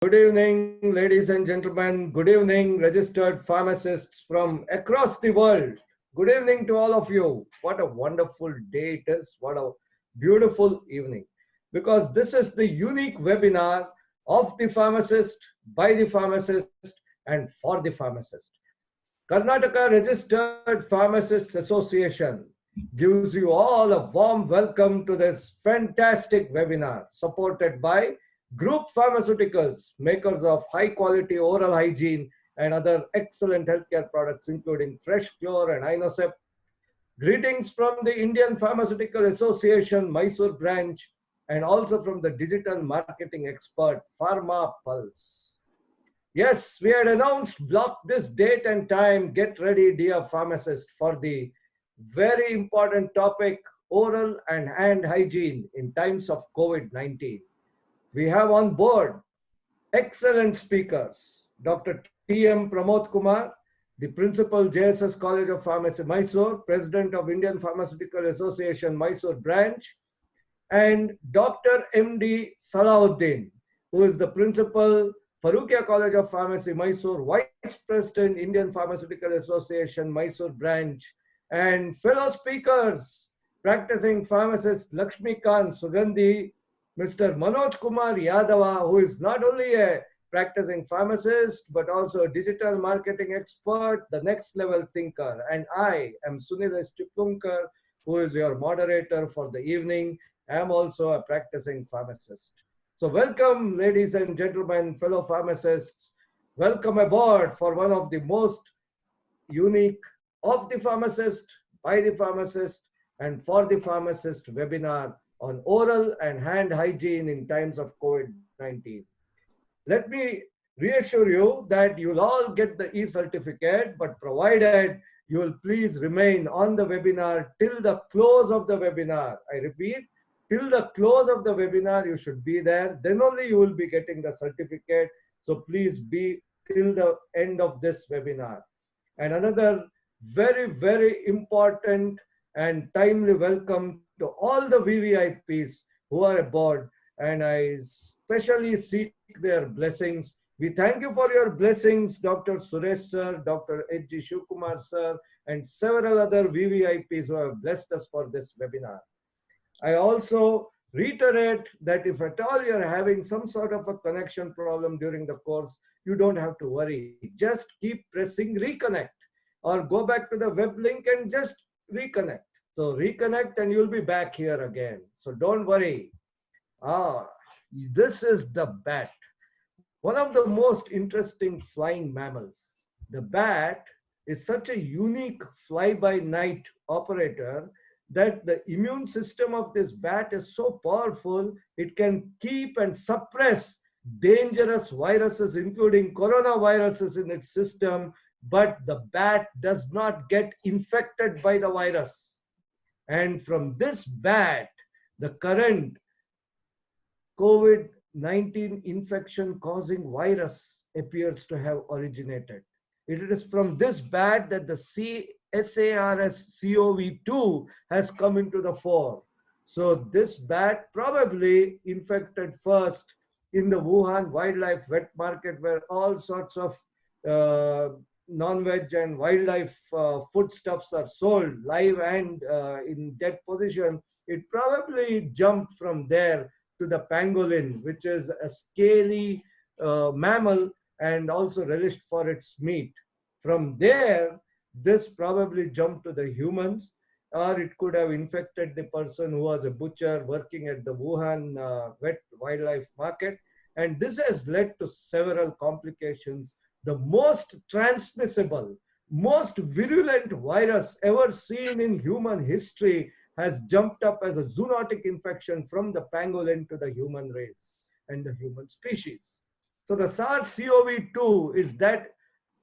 Good evening, ladies and gentlemen. Good evening, registered pharmacists from across the world. Good evening to all of you. What a wonderful day it is. What a beautiful evening. Because this is the unique webinar of the pharmacist, by the pharmacist, and for the pharmacist. Karnataka Registered Pharmacists Association gives you all a warm welcome to this fantastic webinar supported by Group Pharmaceuticals, makers of high quality oral hygiene and other excellent healthcare products, including Fresh Cure and Inosep. Greetings from the Indian Pharmaceutical Association, Mysore branch, and also from the digital marketing expert, Pharma Pulse. Yes, we had announced, block this date and time. Get ready, dear pharmacist, for the very important topic, oral and hand hygiene in times of COVID-19. We have on board excellent speakers, Dr. T.M. Pramod Kumar, the Principal, JSS College of Pharmacy, Mysore, President of Indian Pharmaceutical Association, Mysore branch, and Dr. M.D. Salahuddin, who is the Principal, Farooqia College of Pharmacy, Mysore, Vice President, Indian Pharmaceutical Association, Mysore branch, and fellow speakers, practicing pharmacist Lakshmikant Sugandhi, Mr. Manoj Kumar Yadava, who is not only a practicing pharmacist, but also a digital marketing expert, the next level thinker. And I am Sunil Chiplumkar, who is your moderator for the evening. I am also a practicing pharmacist. So welcome, ladies and gentlemen, fellow pharmacists. Welcome aboard for one of the most unique of the pharmacist, by the pharmacist, and for the pharmacist webinar on oral and hand hygiene in times of COVID-19. Let me reassure you that you'll all get the e-certificate, but provided you will please remain on the webinar till the close of the webinar. I repeat, till the close of the webinar, you should be there. Then only you will be getting the certificate. So please be till the end of this webinar. And another very, very important and timely welcome to all the VVIPs who are aboard, and I especially seek their blessings. We thank you for your blessings, Dr. Suresh sir, Dr. H.G. Shivkumar sir, and several other VVIPs who have blessed us for this webinar. I also reiterate that if at all you're having some sort of a connection problem during the course, you don't have to worry. Just keep pressing reconnect or go back to the web link and just reconnect. So reconnect and you'll be back here again. So don't worry. This is the bat. One of the most interesting flying mammals. The bat is such a unique fly-by-night operator that the immune system of this bat is so powerful, it can keep and suppress dangerous viruses, including coronaviruses in its system, but the bat does not get infected by the virus. And from this bat, the current COVID-19 infection causing virus appears to have originated. It is from this bat that the SARS-CoV-2 has come into the fore. So this bat probably infected first in the Wuhan wildlife wet market, where all sorts of non-veg and wildlife foodstuffs are sold live and in dead position. It probably jumped from there to the pangolin, which is a scaly mammal and also relished for its meat. From there, this probably jumped to the humans, or it could have infected the person who was a butcher working at the Wuhan wet wildlife market. And this has led to several complications. The most transmissible, most virulent virus ever seen in human history has jumped up as a zoonotic infection from the pangolin to the human race and the human species. So the SARS-CoV-2 is that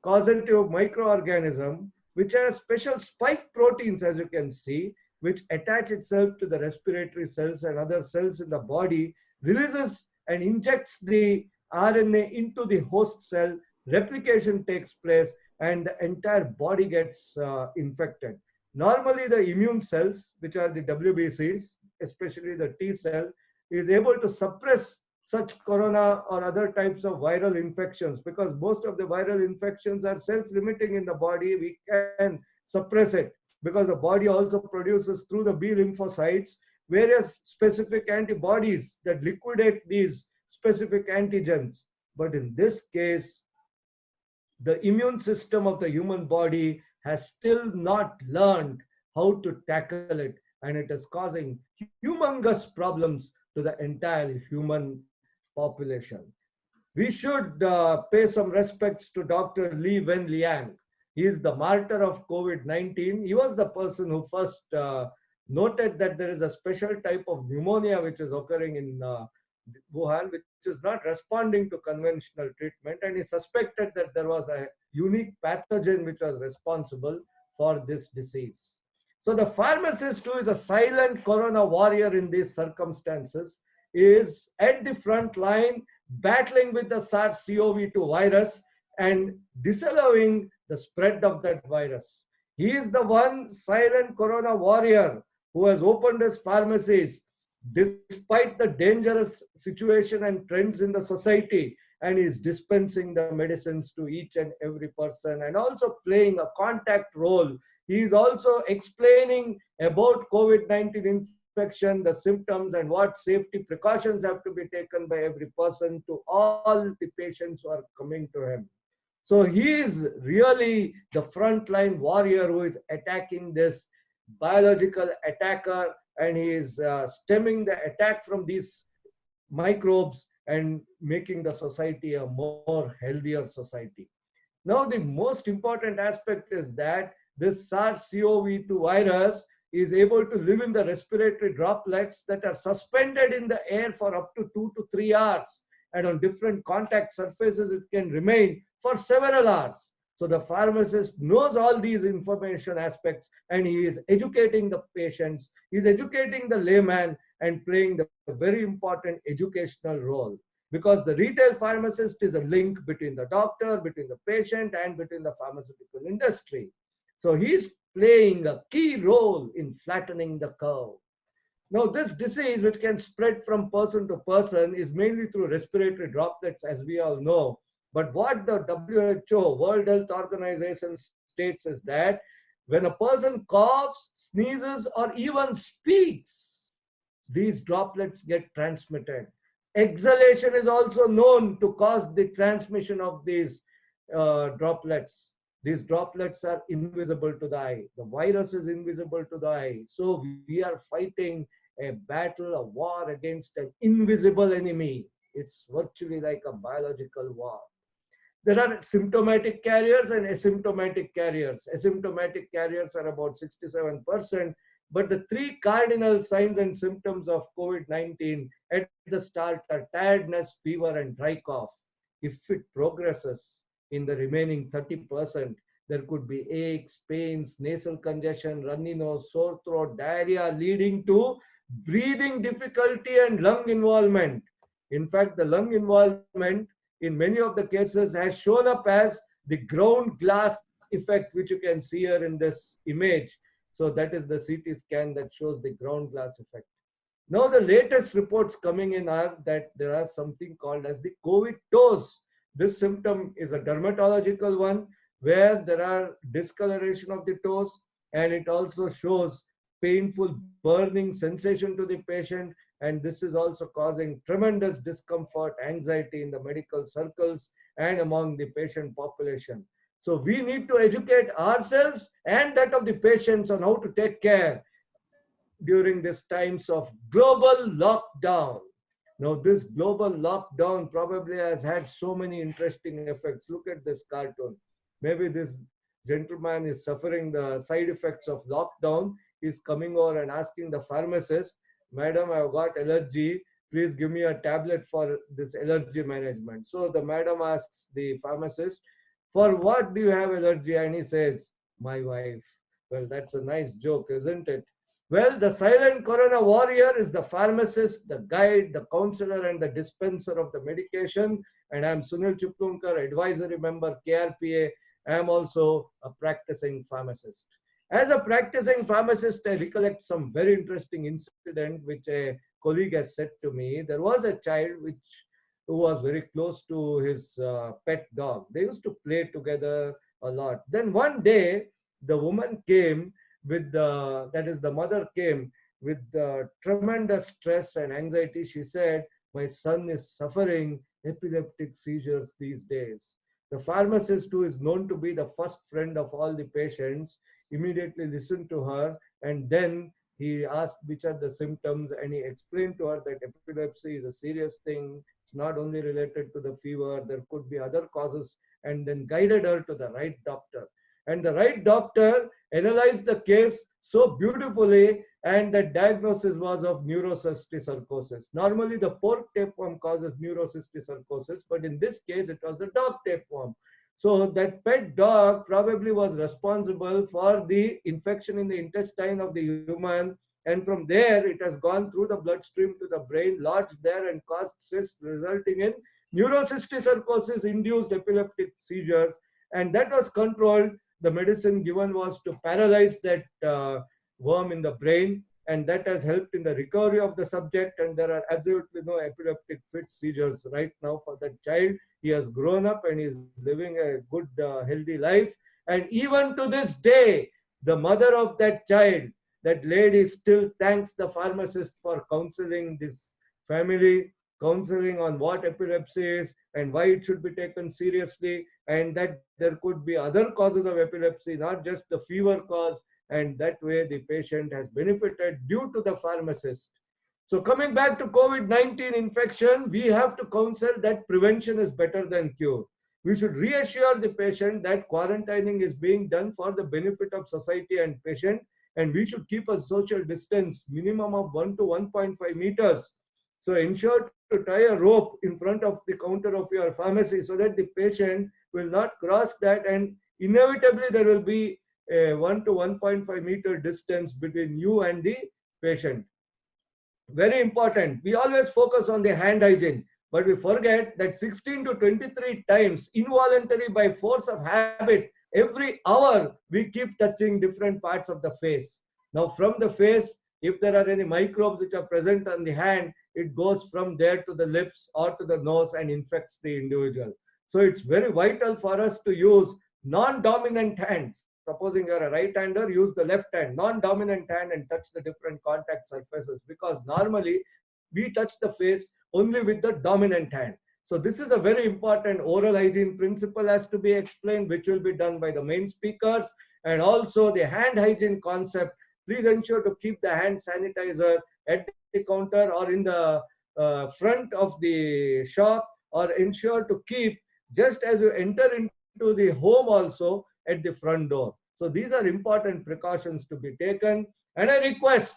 causative microorganism which has special spike proteins, as you can see, which attach itself to the respiratory cells and other cells in the body, releases and injects the RNA into the host cell, replication takes place, and the entire body gets infected. Normally, the immune cells, which are the WBCs, especially the T cell, is able to suppress such corona or other types of viral infections, because most of the viral infections are self-limiting in the body. We can suppress it because the body also produces through the B lymphocytes various specific antibodies that liquidate these specific antigens. But in this case, the immune system of the human body has still not learned how to tackle it, and it is causing humongous problems to the entire human population. We should pay some respects to Dr. Li Wenliang. He is the martyr of COVID-19. He was the person who first noted that there is a special type of pneumonia which is occurring in Wuhan, which is not responding to conventional treatment. And he suspected that there was a unique pathogen which was responsible for this disease. So the pharmacist, who is a silent corona warrior in these circumstances, is at the front line battling with the SARS-CoV-2 virus and disallowing the spread of that virus. He is the one silent corona warrior who has opened his pharmacies despite the dangerous situation and trends in the society, and is dispensing the medicines to each and every person and also playing a contact role. He is also explaining about COVID-19 infection, the symptoms, and what safety precautions have to be taken by every person to all the patients who are coming to him. So he is really the frontline warrior who is attacking this biological attacker, and he is stemming the attack from these microbes and making the society a more healthier society. Now, the most important aspect is that this SARS-CoV-2 virus is able to live in the respiratory droplets that are suspended in the air for up to 2 to 3 hours. And on different contact surfaces, it can remain for several hours. So the pharmacist knows all these information aspects, and he is educating the patients, he is educating the layman, and playing the very important educational role. Because the retail pharmacist is a link between the doctor, between the patient, and between the pharmaceutical industry. So he's playing a key role in flattening the curve. Now, this disease, which can spread from person to person, is mainly through respiratory droplets, as we all know. But what the WHO, World Health Organization, states is that when a person coughs, sneezes, or even speaks, these droplets get transmitted. Exhalation is also known to cause the transmission of these droplets. These droplets are invisible to the eye. The virus is invisible to the eye. So we are fighting a battle, a war against an invisible enemy. It's virtually like a biological war. There are symptomatic carriers and asymptomatic carriers. Asymptomatic carriers are about 67%, but the three cardinal signs and symptoms of COVID-19 at the start are tiredness, fever, and dry cough. If it progresses in the remaining 30%, there could be aches, pains, nasal congestion, runny nose, sore throat, diarrhea, leading to breathing difficulty and lung involvement. In fact, the lung involvement in many of the cases has shown up as the ground glass effect, which you can see here in this image. So that is the CT scan that shows the ground glass effect. Now, the latest reports coming in are that there are something called as the COVID toes. This symptom is a dermatological one where there are discoloration of the toes, and it also shows painful burning sensation to the patient, and this is also causing tremendous discomfort, anxiety in the medical circles and among the patient population. So we need to educate ourselves and that of the patients on how to take care during these times of global lockdown. Now, this global lockdown probably has had so many interesting effects. Look at this cartoon. Maybe this gentleman is suffering the side effects of lockdown. He's coming over and asking the pharmacist, "Madam, I've got allergy. Please give me a tablet for this allergy management." So the madam asks the pharmacist, "For what do you have allergy?" And he says, "My wife." Well, that's a nice joke, isn't it? Well, the silent corona warrior is the pharmacist, the guide, the counselor, and the dispenser of the medication. And I'm Sunil Chuplunkar, advisory member, KRPA. I am also a practicing pharmacist. As a practicing pharmacist, I recollect some very interesting incident which a colleague has said to me, there was a child who was very close to his pet dog. They used to play together a lot. Then one day, the woman came with that is, the mother came with tremendous stress and anxiety. She said, my son is suffering epileptic seizures these days. The pharmacist, who is known to be the first friend of all the patients, immediately listened to her, and then he asked which are the symptoms, and he explained to her that epilepsy is a serious thing. It's not only related to the fever, there could be other causes, and then guided her to the right doctor. And the right doctor analyzed the case so beautifully, and the diagnosis was of neurocysticercosis. Normally, the pork tapeworm causes neurocysticercosis, but in this case, it was the dog tapeworm. So that pet dog probably was responsible for the infection in the intestine of the human, and from there it has gone through the bloodstream to the brain, lodged there and caused cysts, resulting in neurocysticercosis induced epileptic seizures, and that was controlled. The medicine given was to paralyze that worm in the brain, and that has helped in the recovery of the subject, and there are absolutely no epileptic fit seizures right now for that child. He has grown up and is living a good, healthy life. And even to this day, the mother of that child, that lady, still thanks the pharmacist for counseling this family, counseling on what epilepsy is and why it should be taken seriously, and that there could be other causes of epilepsy, not just the fever cause, and that way the patient has benefited due to the pharmacist. So coming back to COVID-19 infection, we have to counsel that prevention is better than cure. We should reassure the patient that quarantining is being done for the benefit of society and patient, and we should keep a social distance minimum of 1 to 1.5 meters. So ensure to tie a rope in front of the counter of your pharmacy so that the patient will not cross that, and inevitably there will be a 1 to 1.5 meter distance between you and the patient. Very important. We always focus on the hand hygiene, but we forget that 16 to 23 times involuntary by force of habit, every hour we keep touching different parts of the face. Now from the face, if there are any microbes which are present on the hand, it goes from there to the lips or to the nose and infects the individual. So it's very vital for us to use non-dominant hands. Supposing you're a right-hander, use the left hand, non-dominant hand, and touch the different contact surfaces, because normally we touch the face only with the dominant hand. So this is a very important oral hygiene principle has to be explained, which will be done by the main speakers, and also the hand hygiene concept. Please ensure to keep the hand sanitizer at the counter or in the front of the shop, or ensure to keep just as you enter into the home also at the front door. So these are important precautions to be taken. And I request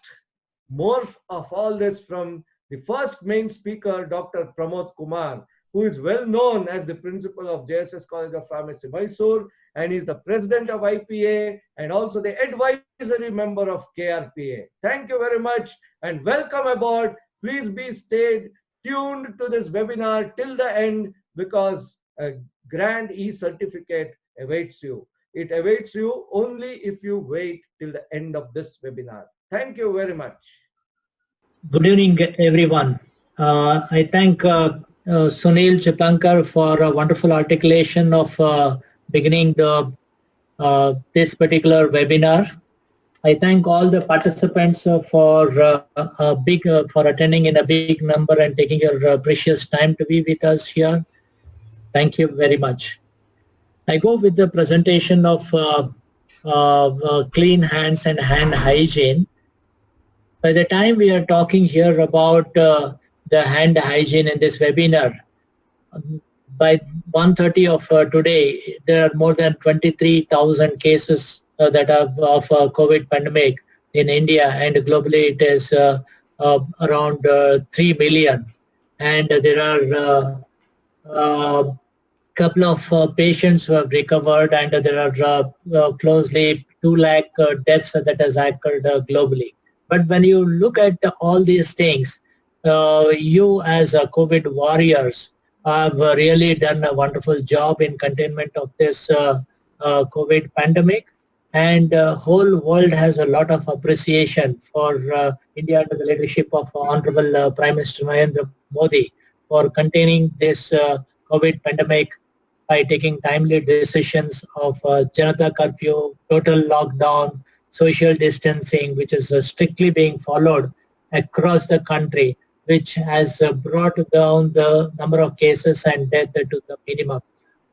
more of all this from the first main speaker, Dr. Pramod Kumar, who is well known as the principal of JSS College of Pharmacy, Mysore, and is the president of IPA and also the advisory member of KRPA. Thank you very much and welcome aboard. Please be stayed tuned to this webinar till the end, because a grand e-certificate awaits you. It awaits you only if you wait till the end of this webinar. Thank you very much. Good evening, everyone. I thank Sunil Chiplankar for a wonderful articulation of beginning this particular webinar. I thank all the participants for attending in a big number and taking your precious time to be with us here. Thank you very much. I go with the presentation of clean hands and hand hygiene. By the time we are talking here about the hand hygiene in this webinar, by 1:30 of today, there are more than 23,000 cases that are of COVID pandemic in India, and globally it is around 3 million. And there are couple of patients who have recovered, and there are closely 2 lakh deaths that has occurred globally. But when you look at all these things, you as COVID warriors have really done a wonderful job in containment of this COVID pandemic. And whole world has a lot of appreciation for India under the leadership of Honorable Prime Minister Narendra Modi for containing this COVID pandemic by taking timely decisions of Janata curfew, total lockdown, social distancing, which is strictly being followed across the country, which has brought down the number of cases and death to the minimum.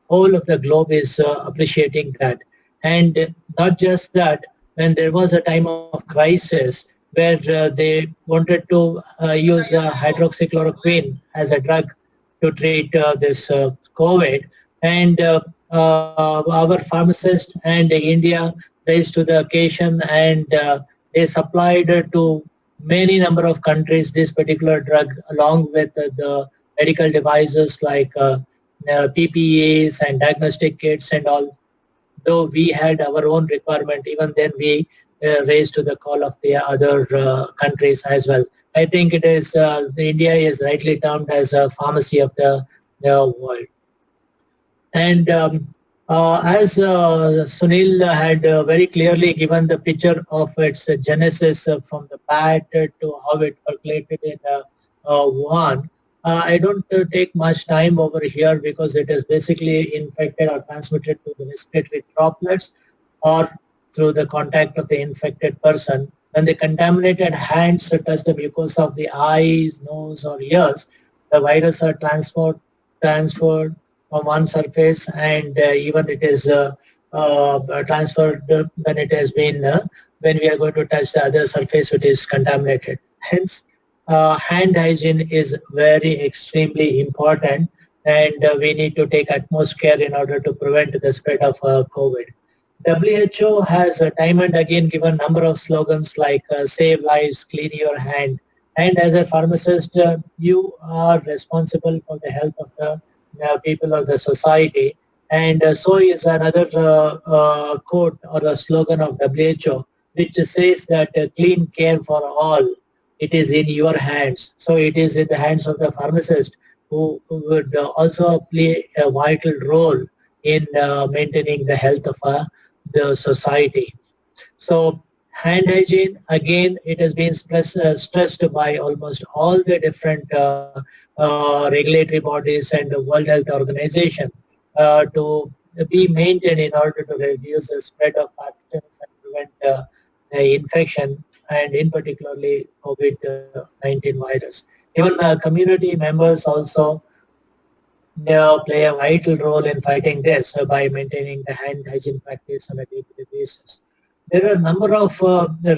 Whole of the globe is appreciating that. And not just that, when there was a time of crisis where they wanted to use hydroxychloroquine as a drug to treat this COVID, and our pharmacist and India raised to the occasion, and they supplied to many number of countries this particular drug along with the medical devices like PPEs and diagnostic kits and all. Though we had our own requirement, even then we raised to the call of the other countries as well. I think it is India is rightly termed as a pharmacy of the world. And as Sunil had very clearly given the picture of its genesis from the bat to how it percolated in Wuhan, I don't take much time over here because it is basically infected or transmitted through the respiratory droplets or through the contact of the infected person. When the contaminated hands touch the mucosa of the eyes, nose, or ears, the virus are transferred from one surface, and even it is transferred when it has been when we are going to touch the other surface which is contaminated. Hence, hand hygiene is very extremely important, and we need to take utmost care in order to prevent the spread of COVID. WHO has time and again given number of slogans like save lives, clean your hand. And as a pharmacist, you are responsible for the health of the people of the society. And so is another quote or a slogan of WHO, which says that clean care for all, it is in your hands. So it is in the hands of the pharmacist who would also play a vital role in maintaining the health of the society. So hand hygiene, again, it has been stressed by almost all the different regulatory bodies and the World Health Organization to be maintained in order to reduce the spread of pathogens and prevent infection, and in particularly COVID-19 virus. Even community members also play a vital role in fighting this by maintaining the hand hygiene practice on a day-to-day basis. There are a number of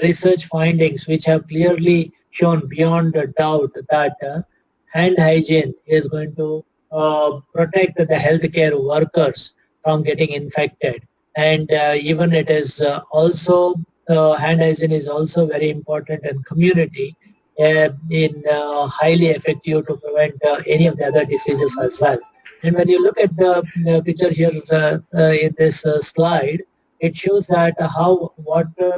research findings which have clearly shown beyond a doubt that hand hygiene is going to protect the healthcare workers from getting infected. And even it is also, hand hygiene is also very important in community in highly effective to prevent any of the other diseases as well. And when you look at the picture here in this slide, it shows that how water,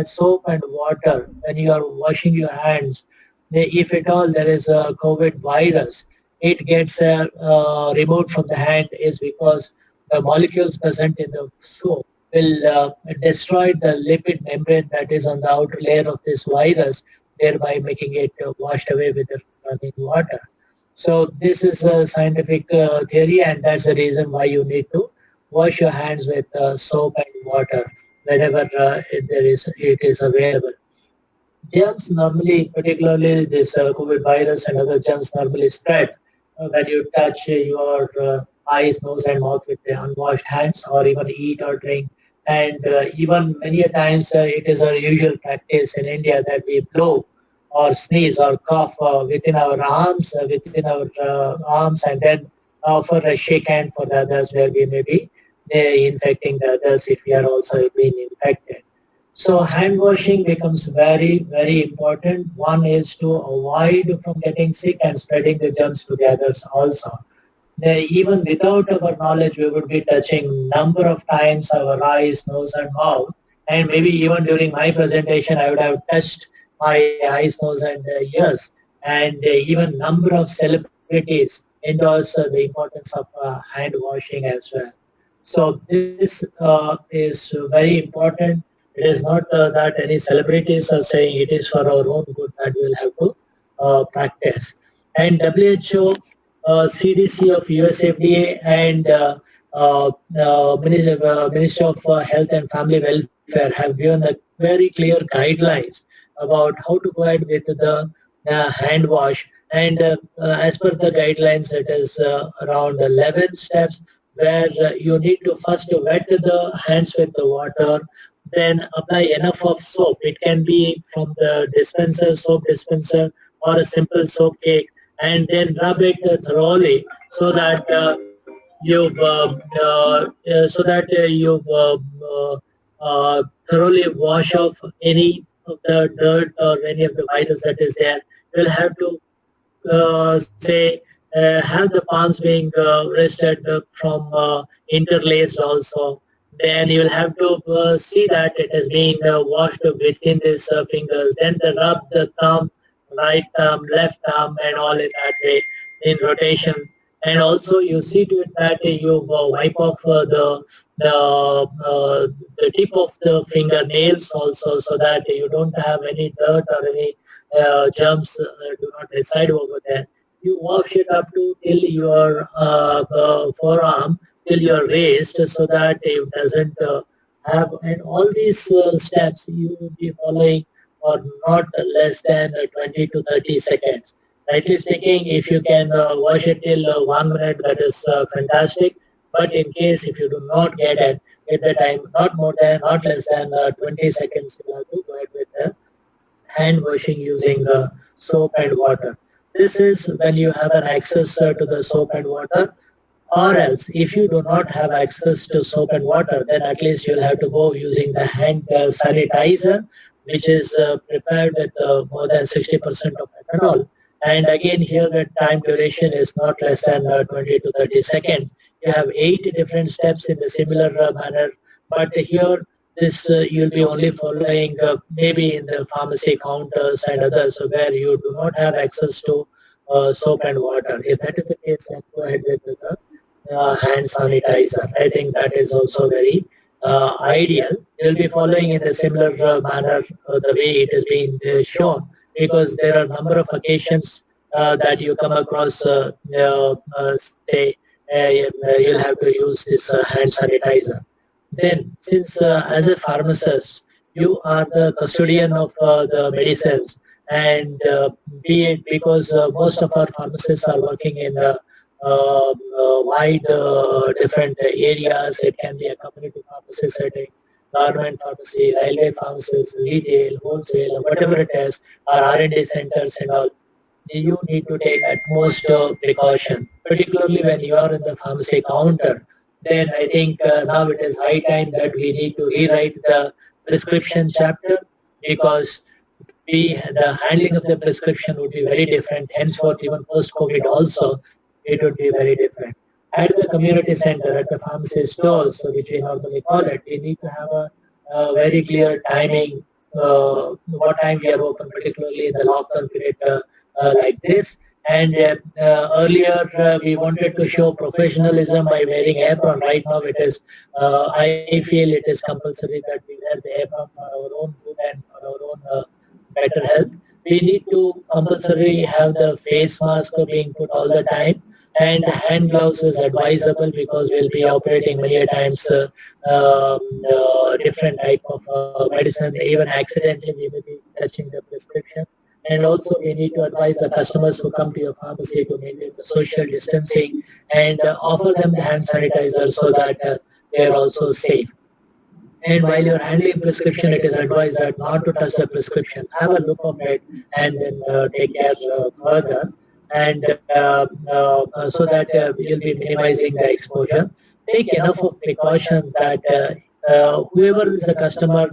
soap and water, when you are washing your hands, if at all there is a COVID virus, it gets removed from the hand is because the molecules present in the soap will destroy the lipid membrane that is on the outer layer of this virus, thereby making it washed away with the running water. So this is a scientific theory, and that's the reason why you need to wash your hands with soap and water whenever it is available. Germs normally, particularly this COVID virus and other germs normally spread when you touch your eyes, nose and mouth with the unwashed hands, or even eat or drink. And even many a times it is a usual practice in India that we blow or sneeze or cough within our arms, and then offer a shake hand for the others where we may be infecting the others if we are also being infected. So hand washing becomes very, very important. One is to avoid from getting sick and spreading the germs to the others also. Even without our knowledge, we would be touching number of times our eyes, nose and mouth. And maybe even during my presentation, I would have touched my eyes, nose and ears. And even number of celebrities endorse the importance of hand washing as well. So this is very important. It is not that any celebrities are saying it is for our own good that we will have to practice. And WHO, CDC of US FDA, and Ministry of Health and Family Welfare have given the very clear guidelines about how to go ahead with the hand wash. And as per the guidelines, it is around 11 steps where you need to first wet the hands with the water, then apply enough of soap. It can be from the dispenser, soap dispenser, or a simple soap cake, and then rub it thoroughly so that you've thoroughly wash off any of the dirt or any of the virus that is there. You'll have to say have the palms being rested from interlaced also. Then you'll have to see that it has been washed within these fingers. Then the rub the thumb, right thumb, left thumb, and all in that way in rotation. And also you see to it that you wipe off the tip of the fingernails also, so that you don't have any dirt or any germs do not reside over there. You wash it up to till your forearm, till your waist, so that it doesn't have. And all these steps you will be following for not less than 20 to 30 seconds. Rightly speaking, if you can wash it till 1 minute, that is fantastic. But in case if you do not get it at the time, not less than 20 seconds, you have to go ahead with the hand washing using soap and water. This is when you have an access to the soap and water. Or else, if you do not have access to soap and water, then at least you'll have to go using the hand sanitizer, which is prepared with more than 60% of ethanol. And again, here the time duration is not less than 20 to 30 seconds. You have 8 different steps in a similar manner, but here this you'll be only following maybe in the pharmacy counters and others where you do not have access to soap and water. If that is the case, then go ahead with the hand sanitizer. I think that is also very ideal. You'll be following in a similar manner the way it has been shown, because there are a number of occasions that you come across, say, you'll have to use this hand sanitizer. Then, since as a pharmacist, you are the custodian of the medicines, and be it because most of our pharmacists are working in wide different areas. It can be a community pharmacy setting, government pharmacy, railway pharmacies, retail, wholesale, or whatever it is, or R&D centers and all. You need to take utmost precaution, particularly when you are in the pharmacy counter. Then I think now it is high time that we need to rewrite the prescription chapter, because the handling of the prescription would be very different. Henceforth, even post-COVID also, it would be very different. At the community center, at the pharmacy stores, which we normally call it, we need to have a very clear timing, what time we are open, particularly in the lockdown period like this. And earlier we wanted to show professionalism by wearing apron. Right now it is, I feel it is compulsory that we wear the apron for our own good and for our own better health. We need to compulsorily have the face mask being put all the time, and hand gloves is advisable, because we'll be operating many times different type of medicine. Even accidentally we may be touching the prescription. And also we need to advise the customers who come to your pharmacy to maintain the social distancing, and offer them the hand sanitizer so that they are also safe. And while you're handling prescription, it is advised that not to touch the prescription. Have a look of it and then take care further, and so that you'll be minimizing the exposure. Take enough of precaution that whoever is a customer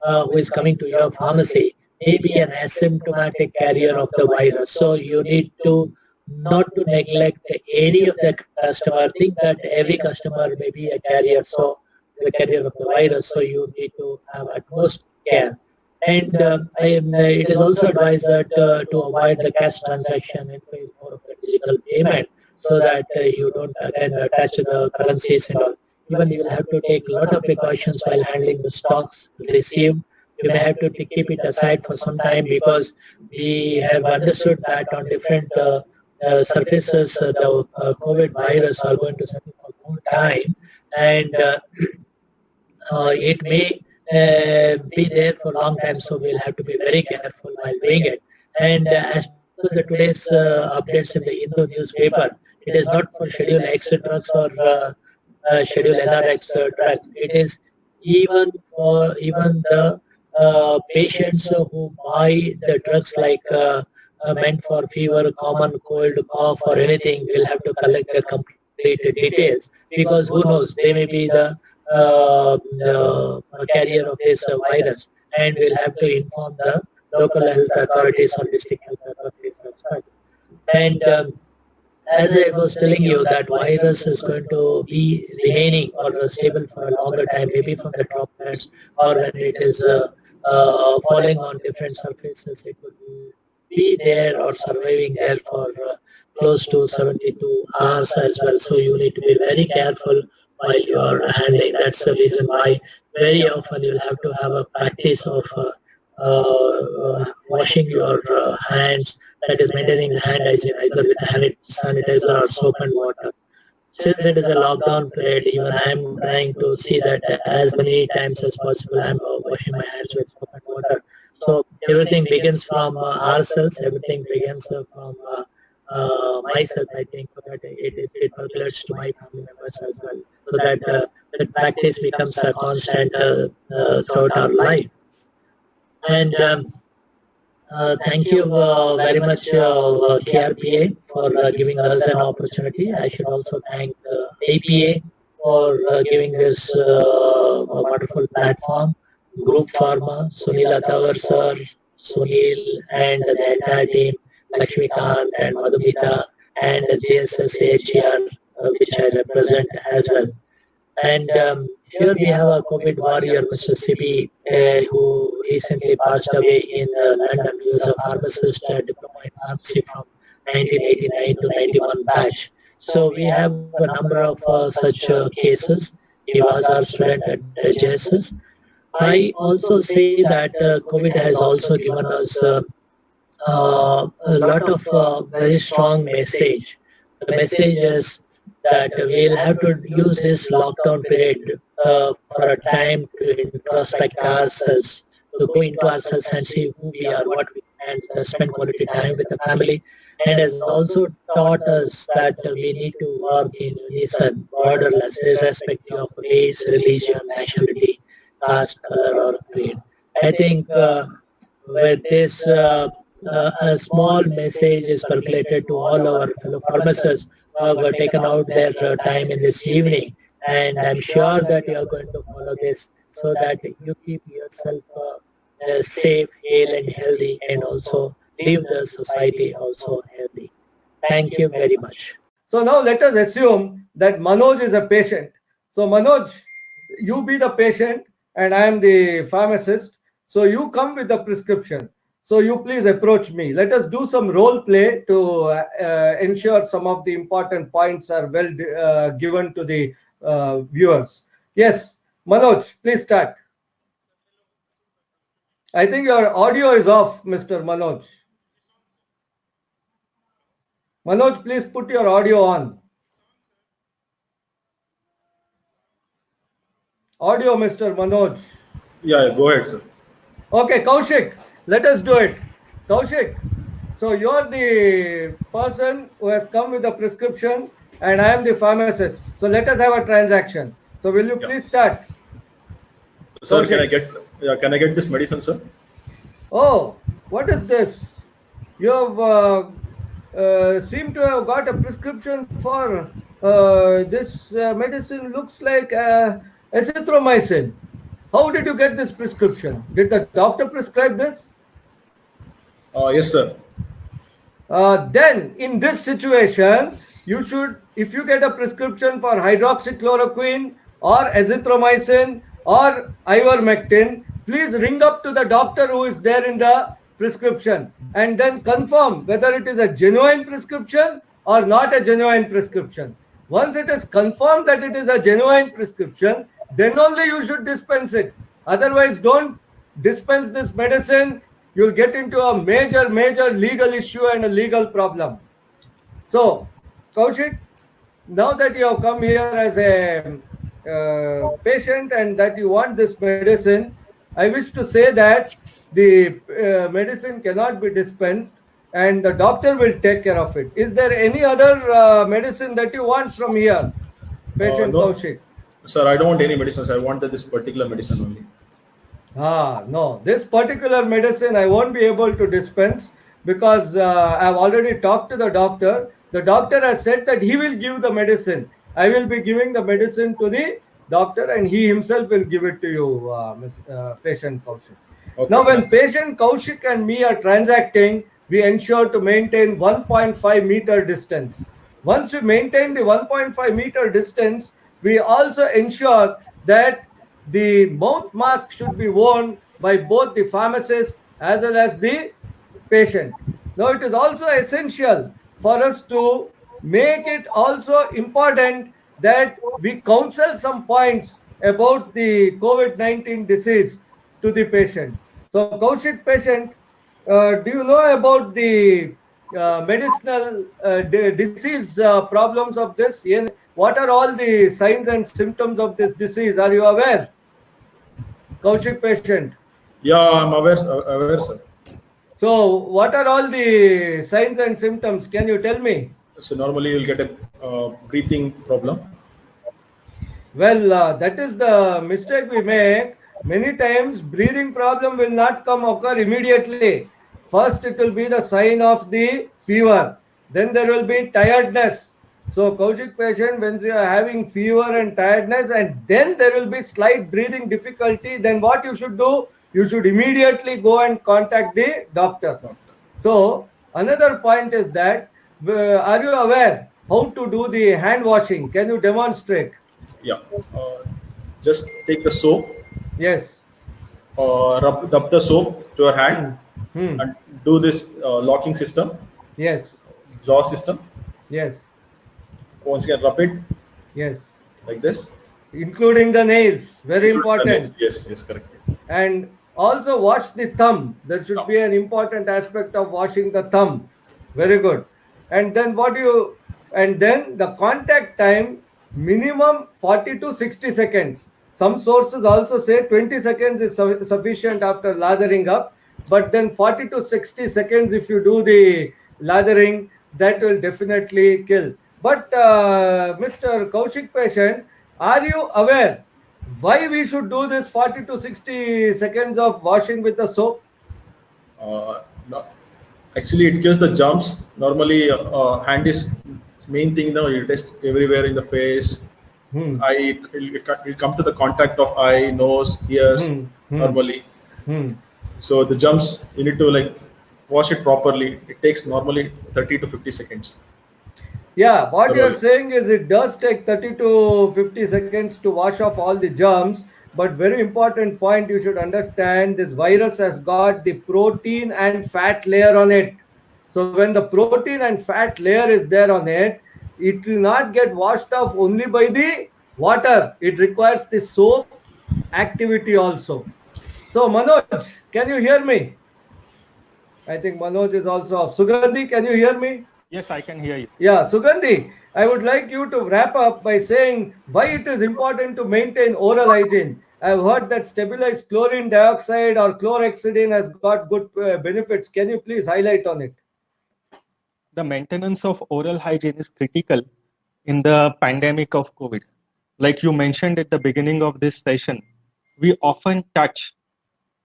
who is coming to your pharmacy may be an asymptomatic carrier of the virus. So you need to not to neglect any of the customer. Think that every customer may be a carrier, so the carrier of the virus. So you need to have utmost care. And it is also advised that to avoid the cash transaction and pay more of the digital payment, so that you don't again touch the currencies and all. even you will have to take a lot of precautions while handling the stocks received. You may have to keep it aside for some time because we have understood that on different surfaces, the COVID virus are going to settle for more time, and it may be there for a long time, so we'll have to be very careful while doing it. And as per the today's updates in the Hindu newspaper, it is not for Schedule X drugs or Schedule NRX drugs. It is even the patients who buy the drugs like meant for fever, common cold, cough, or anything will have to collect the complete details, because who knows, they may be the carrier of this virus, and we'll have to inform the local health authorities or district health authorities as well. And as I was telling you, that virus is going to be remaining or stable for a longer time, maybe from the droplets or when it is falling on different surfaces, it would be there or surviving there for close to 72 hours as well. So you need to be very careful while you are handling. That's the reason why very often you'll have to have a practice of washing your hands, that is maintaining hand hygiene either with hand sanitizer or soap and water. Since it is a lockdown period, even I am trying to see that as many times as possible I am washing my hands with soap and water. So everything begins from ourselves, everything begins from myself, I think, so that it percolates to my family members as well, so that that practice becomes a constant throughout our life. And thank you very much, KRPA, for giving us an opportunity. I should also thank APA for giving this a wonderful platform. Group Pharma, Sunil Atawar sir, Sunil, and the entire team, Lakshmikant and Madhumita, and JSS AHR, which I represent as well. And here we have a COVID warrior, Mr. Sibi, who recently passed away in London. He was a pharmacist, diploma in pharmacy from 1989 to 91 batch. So we have a number of such cases. He was our student at JSS. I also say that COVID has also given us a lot of very strong message. The message is that we'll have to use this lockdown period for a time to introspect ourselves, to go into ourselves and see who we are, what we can, and spend quality time with the family. And has also taught us that we need to work in unison, borderless, irrespective of race, religion, nationality, caste, color, or creed. I think with this, a small message is percolated to all our fellow pharmacists who have taken out their time in this evening, and I'm sure that you are going to follow this so that you keep yourself safe, hale, and healthy, and also leave the society also healthy. Thank you very much. So now let us assume that Manoj is a patient. So Manoj, you be the patient and I am the pharmacist. So you come with the prescription. So you please approach me. Let us do some role play to ensure some of the important points are well given to the viewers. Yes, Manoj, please start. I think your audio is off, Mr. Manoj. Manoj, please put your audio on. Audio, Mr. Manoj. Yeah, go ahead, sir. Okay, Kaushik, let us do it. Kaushik, so you're the person who has come with a prescription and I am the pharmacist. So let us have a transaction. So will you please start? Sir, Kaushik. can I get this medicine, sir? Oh, what is this? You have seem to have got a prescription for this medicine. Looks like azithromycin. How did you get this prescription? Did the doctor prescribe this? Yes, sir. Then, in this situation, you should, if you get a prescription for hydroxychloroquine or azithromycin or ivermectin, please ring up to the doctor who is there in the prescription and then confirm whether it is a genuine prescription or not a genuine prescription. Once it is confirmed that it is a genuine prescription, then only you should dispense it. Otherwise, don't dispense this medicine. You'll get into a major legal issue and a legal problem. So, Kaushik, now that you have come here as a patient and that you want this medicine, I wish to say that the medicine cannot be dispensed and the doctor will take care of it. Is there any other medicine that you want from here, patient No, Kaushik? sir, I don't want any medicines. I want this particular medicine only. No, this particular medicine I won't be able to dispense because I've already talked to the doctor. The doctor has said that he will give the medicine. I will be giving the medicine to the doctor and he himself will give it to you, patient Kaushik. Okay. Now, when patient Kaushik and me are transacting, we ensure to maintain 1.5 meter distance. Once we maintain the 1.5 meter distance, we also ensure that the mouth mask should be worn by both the pharmacist as well as the patient. Now, it is also essential for us to make it also important that we counsel some points about the COVID-19 disease to the patient. So, Kaushik patient, do you know about the medicinal disease problems of this? What are all the signs and symptoms of this disease? Are you aware? Kaushik patient. Yeah, I'm aware, sir. So, what are all the signs and symptoms? Can you tell me? So normally you'll get a breathing problem. Well, that is the mistake we make. Many times, breathing problem will not occur immediately. First, it will be the sign of the fever. Then there will be tiredness. So, Kaushik patient, when you are having fever and tiredness, and then there will be slight breathing difficulty, then what you should do? You should immediately go and contact the doctor. So, another point is that, are you aware how to do the hand washing? Can you demonstrate? Yeah. Just take the soap. Yes. Rub the soap to your hand and do this locking system. Yes. Jaw system. Yes. Once again, rub it. Yes. Like this. Including the nails. Very important. Yes, correct. And also wash the thumb. There should be an important aspect of washing the thumb. Very good. And then the contact time, minimum 40 to 60 seconds. Some sources also say 20 seconds is sufficient after lathering up. But then 40 to 60 seconds, if you do the lathering, that will definitely kill. But Mr. Kaushik patient, are you aware why we should do this 40 to 60 seconds of washing with the soap? No. Actually, it kills the germs. Normally, hand is main thing. Now you test everywhere in the face. Eye, it'll come to the contact of eye, nose, ears. Normally. So the germs, you need to wash it properly. It takes normally 30 to 50 seconds. Yeah, what you are saying is it does take 30 to 50 seconds to wash off all the germs. But very important point you should understand, this virus has got the protein and fat layer on it. So when the protein and fat layer is there on it, it will not get washed off only by the water. It requires the soap activity also. So Manoj, can you hear me? I think Manoj is also off. Sugandhi, can you hear me? Yes, I can hear you. Yeah, Sugandhi, I would like you to wrap up by saying why it is important to maintain oral hygiene. I've heard that stabilized chlorine dioxide or chlorhexidine has got good benefits. Can you please highlight on it? The maintenance of oral hygiene is critical in the pandemic of COVID. Like you mentioned at the beginning of this session, we often touch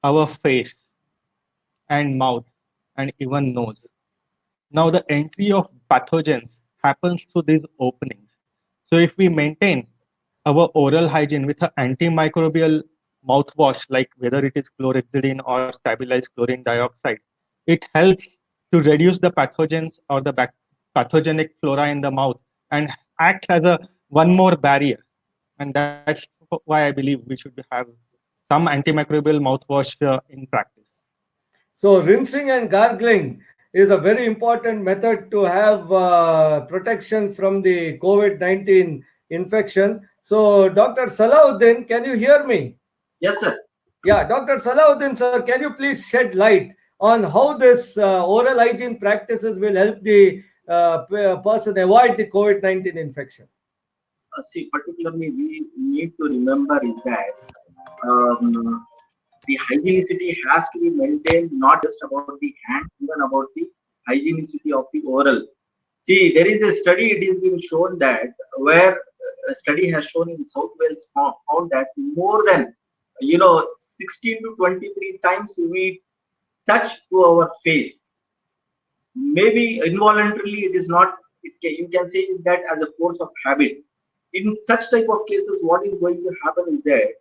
our face and mouth and even nose. Now the entry of pathogens happens through these openings. So if we maintain our oral hygiene with an antimicrobial mouthwash, like whether it is chlorhexidine or stabilized chlorine dioxide, it helps to reduce the pathogens or the pathogenic flora in the mouth and act as one more barrier. And that's why I believe we should have some antimicrobial mouthwash in practice. So rinsing and gargling is a very important method to have protection from the COVID-19 infection. So, Dr. Salahuddin, can you hear me? Yes, sir. Yeah, Dr. Salahuddin, sir, can you please shed light on how this oral hygiene practices will help the person avoid the COVID-19 infection? See, particularly we need to remember is that the hygienicity has to be maintained, not just about the hand, even about the hygienicity of the oral. See, there is a study, it is been shown that where a study has shown in South Wales found that more than 16 to 23 times we touch to our face. Maybe involuntarily it is not, you can say that as a force of habit. In such type of cases, what is going to happen is that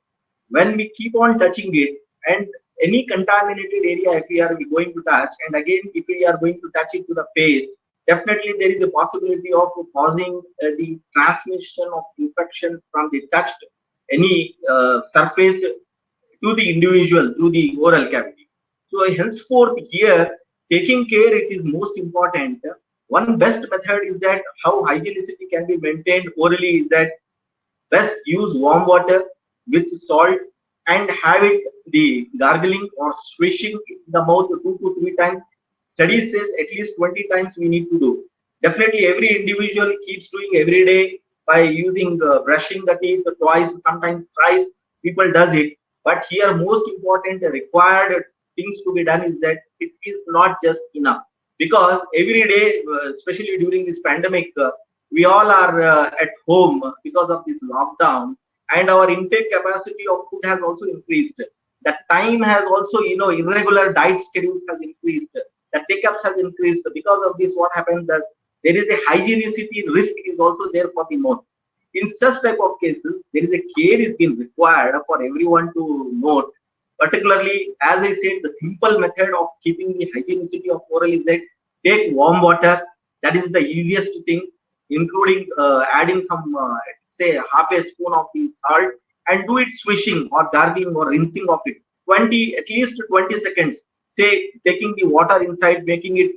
when we keep on touching it, and any contaminated area if we are going to touch, and again if we are going to touch it to the face, definitely there is a possibility of causing the transmission of infection from the touched any surface to the individual through the oral cavity. So henceforth here, taking care it is most important. One best method is that how hygienicity can be maintained orally is that best use warm water with salt and have it the gargling or swishing in the mouth 2 to 3 times. Study says at least 20 times we need to do. Definitely every individual keeps doing every day by using brushing the teeth twice, sometimes thrice, people does it. But here most important required things to be done is that it is not just enough. Because every day, especially during this pandemic, we all are at home because of this lockdown, and our intake capacity of food has also increased. The time has also, irregular diet schedules has increased. The take-ups has increased. Because of this, what happens that there is a hygienicity risk is also there for the mouth. In such type of cases, there is a care is being required for everyone to note. Particularly, as I said, the simple method of keeping the hygienicity of oral is that take warm water. That is the easiest thing, including adding some, say, half a spoon of the salt, and do it swishing or gargling or rinsing of it. At least 20 seconds. Say, taking the water inside, making it,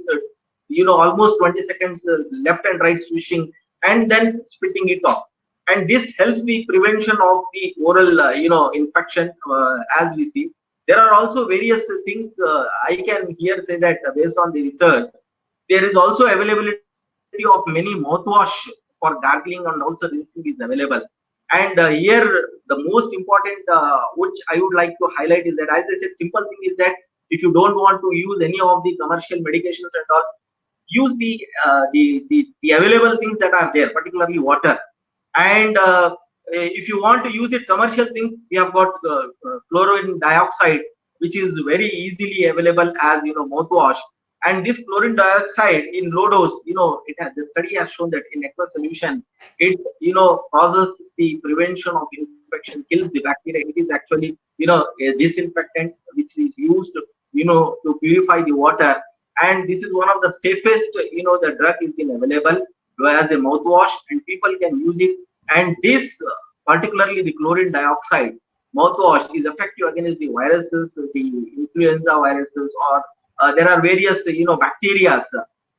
almost 20 seconds left and right swishing, and then spitting it off. And this helps the prevention of the oral, infection. As we see, there are also various things I can here say that based on the research, there is also availability of many mouthwash for gargling and also rinsing is available. And here the most important which I would like to highlight is that, as I said, simple thing is that if you don't want to use any of the commercial medications and all, use the available things that are there, particularly water. And if you want to use it commercial things, we have got chlorine dioxide, which is very easily available as mouthwash. And this chlorine dioxide in low dose, the study has shown that in aqueous solution, it causes the prevention of infection, kills the bacteria. It is actually a disinfectant which is used to purify the water. And this is one of the safest, the drug is been available as a mouthwash, and people can use it. And this, particularly the chlorine dioxide mouthwash, is effective against the viruses, the influenza viruses, or there are various, bacteria.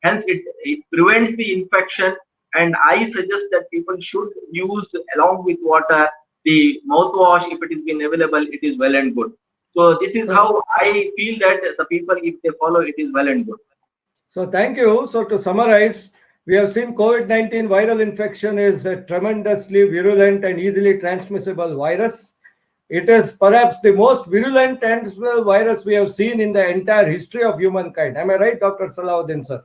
Hence, it prevents the infection. And I suggest that people should use along with water the mouthwash. If it is been available, it is well and good. So this is how I feel that the people, if they follow, it is well and good. So thank you. So to summarize, we have seen COVID-19 viral infection is a tremendously virulent and easily transmissible virus. It is perhaps the most virulent transmissible virus we have seen in the entire history of humankind. Am I right, Dr. Salahuddin, sir?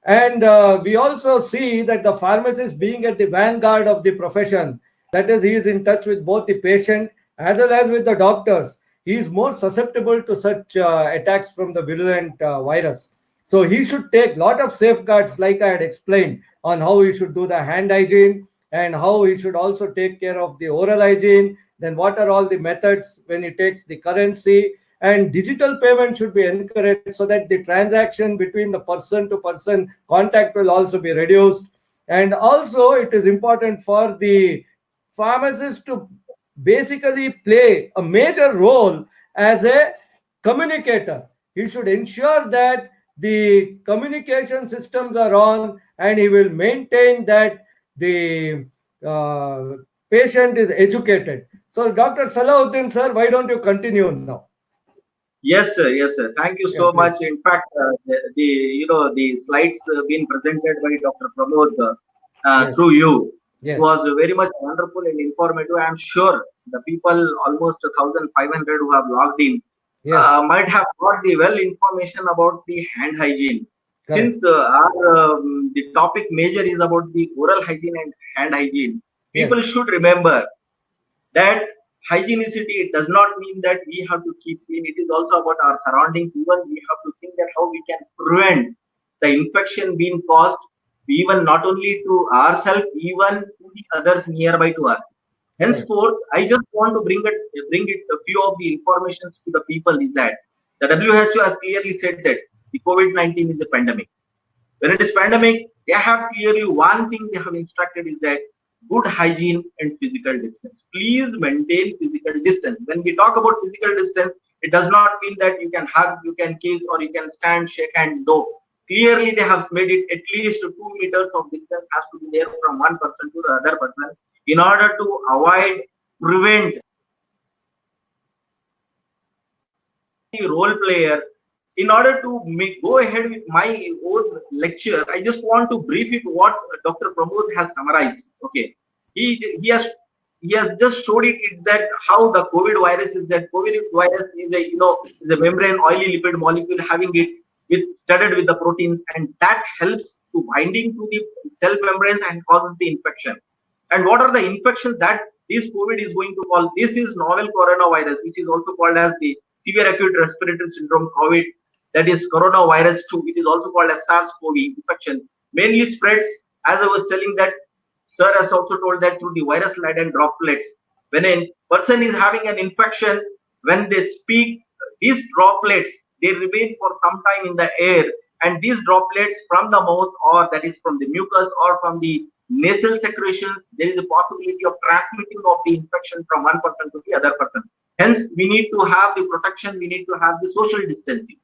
And we also see that the pharmacist, being at the vanguard of the profession, that is, he is in touch with both the patient as well as with the doctors. He is more susceptible to such attacks from the virulent virus. So he should take a lot of safeguards, like I had explained, on how he should do the hand hygiene and how he should also take care of the oral hygiene. Then what are all the methods when he takes the currency, and digital payment should be encouraged so that the transaction between the person to person contact will also be reduced. And also it is important for the pharmacist to basically play a major role as a communicator. He should ensure that the communication systems are on, and he will maintain that the patient is educated. So, Dr. Salahuddin, sir, why don't you continue now? Yes, sir. Yes, sir. Thank you so much. In fact, the slides being presented by Dr. Pramod through you, it was very much wonderful and informative. I'm sure the people, almost 1,500 who have logged in, might have got the well information about the hand hygiene. Since the topic major is about the oral hygiene and hand hygiene, people should remember that hygienicity does not mean that we have to keep clean. It is also about our surroundings. Even we have to think that how we can prevent the infection being caused, even not only to ourselves, even to the others nearby to us. Henceforth, I just want to bring it a few of the informations to the people is that the WHO has clearly said that the COVID-19 is a pandemic. When it is pandemic, they have clearly one thing they have instructed is that good hygiene and physical distance. Please maintain physical distance. When we talk about physical distance, it does not mean that you can hug, you can kiss, or you can stand, shake hand. No. Clearly, they have made it at least 2 meters of distance has to be there from one person to the other person in order to avoid, prevent the role player. In order to go ahead with my own lecture, I just want to brief it what Dr. Pramod has summarized. Okay, he has just showed it that how the COVID virus is that COVID virus is a membrane oily lipid molecule having it studded with the proteins, and that helps to binding to the cell membranes and causes the infection. And what are the infections that this COVID is going to cause? This is novel coronavirus, which is also called as the severe acute respiratory syndrome COVID. That is coronavirus 2. It is also called as SARS-CoV infection. Mainly spreads, as I was telling that, sir has also told that through the virus-laden droplets. When a person is having an infection, when they speak, these droplets, they remain for some time in the air. And these droplets from the mouth, or that is from the mucus or from the nasal secretions, there is a possibility of transmitting of the infection from one person to the other person. Hence, we need to have the protection, we need to have the social distancing.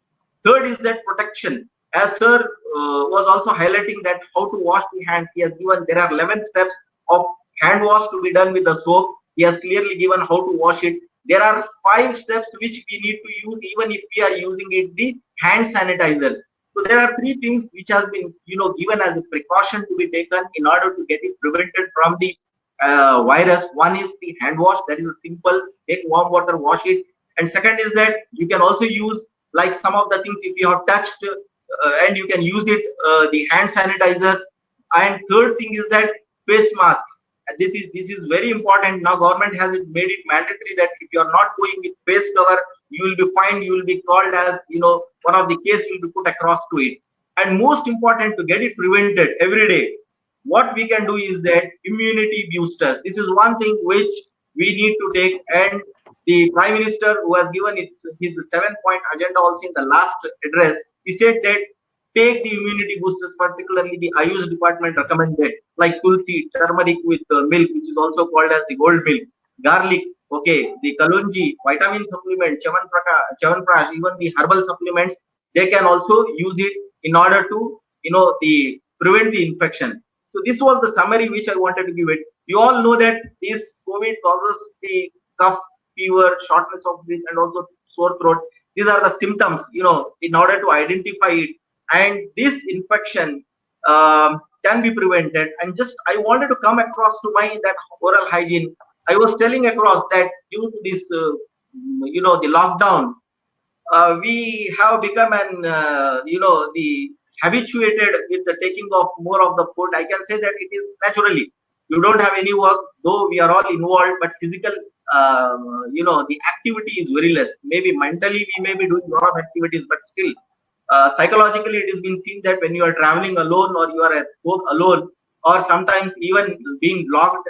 Third is that protection. As sir was also highlighting that how to wash the hands, he has given there are 11 steps of hand wash to be done with the soap. He has clearly given how to wash it. There are 5 steps which we need to use even if we are using it, the hand sanitizers. So there are 3 things which has been given as a precaution to be taken in order to get it prevented from the virus. One is the hand wash. That is a simple, take warm water, wash it. And second is that you can also use like some of the things if you have touched and you can use it, the hand sanitizers. And third thing is that face masks. And this is very important. Now government has made it mandatory that if you are not going with face cover, you will be fined, you will be called as one of the case will be put across to it. And most important, to get it prevented every day, what we can do is that immunity boosters. This is one thing which we need to take, and the Prime Minister who has given his 7-point agenda also in the last address, he said that take the immunity boosters, particularly the Ayush department recommended, like tulsi, turmeric with milk, which is also called as the gold milk, garlic, okay, the kalonji, vitamin supplement, chavanprash, even the herbal supplements, they can also use it in order to, prevent the infection. So this was the summary which I wanted to give it. You all know that this COVID causes the cough, fever, shortness of breath, and also sore throat. These are the symptoms, in order to identify it. And this infection can be prevented. And just I wanted to come across to that oral hygiene. I was telling across that due to this, the lockdown, we have become the habituated with the taking of more of the food. I can say that it is naturally. You don't have any work, though we are all involved, but physical, the activity is very less. Maybe mentally we may be doing a lot of activities, but still, psychologically it has been seen that when you are traveling alone or you are at home alone, or sometimes even being locked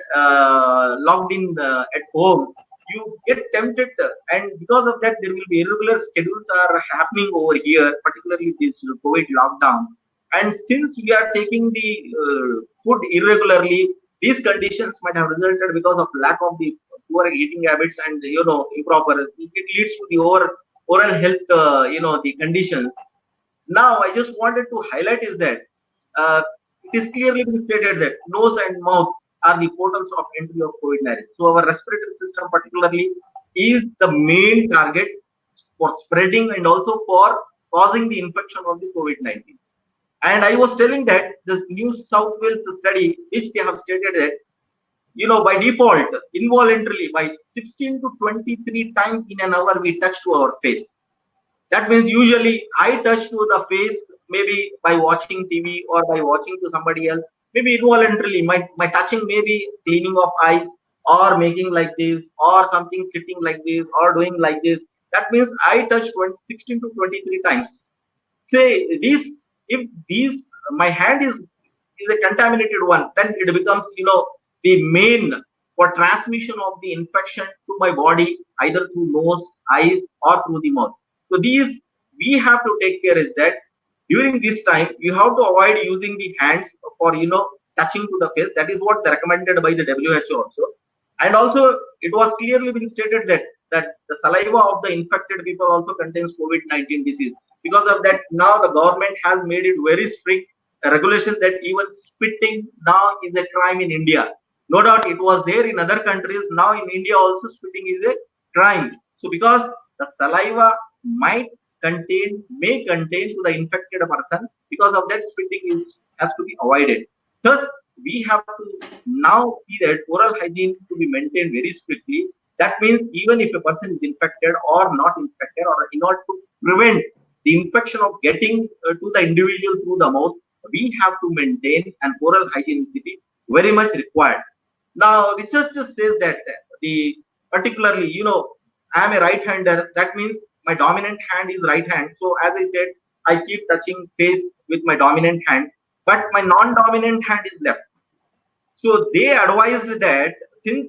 in at home, you get tempted, and because of that there will be irregular schedules are happening over here, particularly this COVID lockdown. And since we are taking the food irregularly, these conditions might have resulted because of lack of the poor eating habits and improper. It leads to the oral health, the conditions. Now, I just wanted to highlight is that it is clearly been stated that nose and mouth are the portals of entry of COVID-19. So our respiratory system particularly is the main target for spreading and also for causing the infection of the COVID-19. And I was telling that this New South Wales study, which they have stated that, by default, involuntarily, by 16 to 23 times in an hour, we touch to our face. That means usually I touch to the face, maybe by watching TV or by watching to somebody else, maybe involuntarily, my touching may be cleaning of eyes or making like this or something sitting like this or doing like this. That means I touch 16 to 23 times. Say this, if these, my hand is a contaminated one, then it becomes, the main for transmission of the infection to my body, either through nose, eyes, or through the mouth. So these we have to take care is that during this time you have to avoid using the hands for touching to the face. That is what recommended by the WHO also. And also it was clearly been stated that the saliva of the infected people also contains COVID-19 disease. Because of that, now the government has made it very strict regulation that even spitting now is a crime in India. No doubt it was there in other countries. Now in India also spitting is a crime. So because the saliva may contain to the infected person, because of that spitting has to be avoided. Thus, we have to now see that oral hygiene to be maintained very strictly. That means even if a person is infected or not infected, or in order to prevent the infection of getting to the individual through the mouth, we have to maintain an oral hygienicity very much required. Now, research just says that particularly, I am a right-hander. That means my dominant hand is right hand. So as I said, I keep touching face with my dominant hand, but my non-dominant hand is left. So they advised that since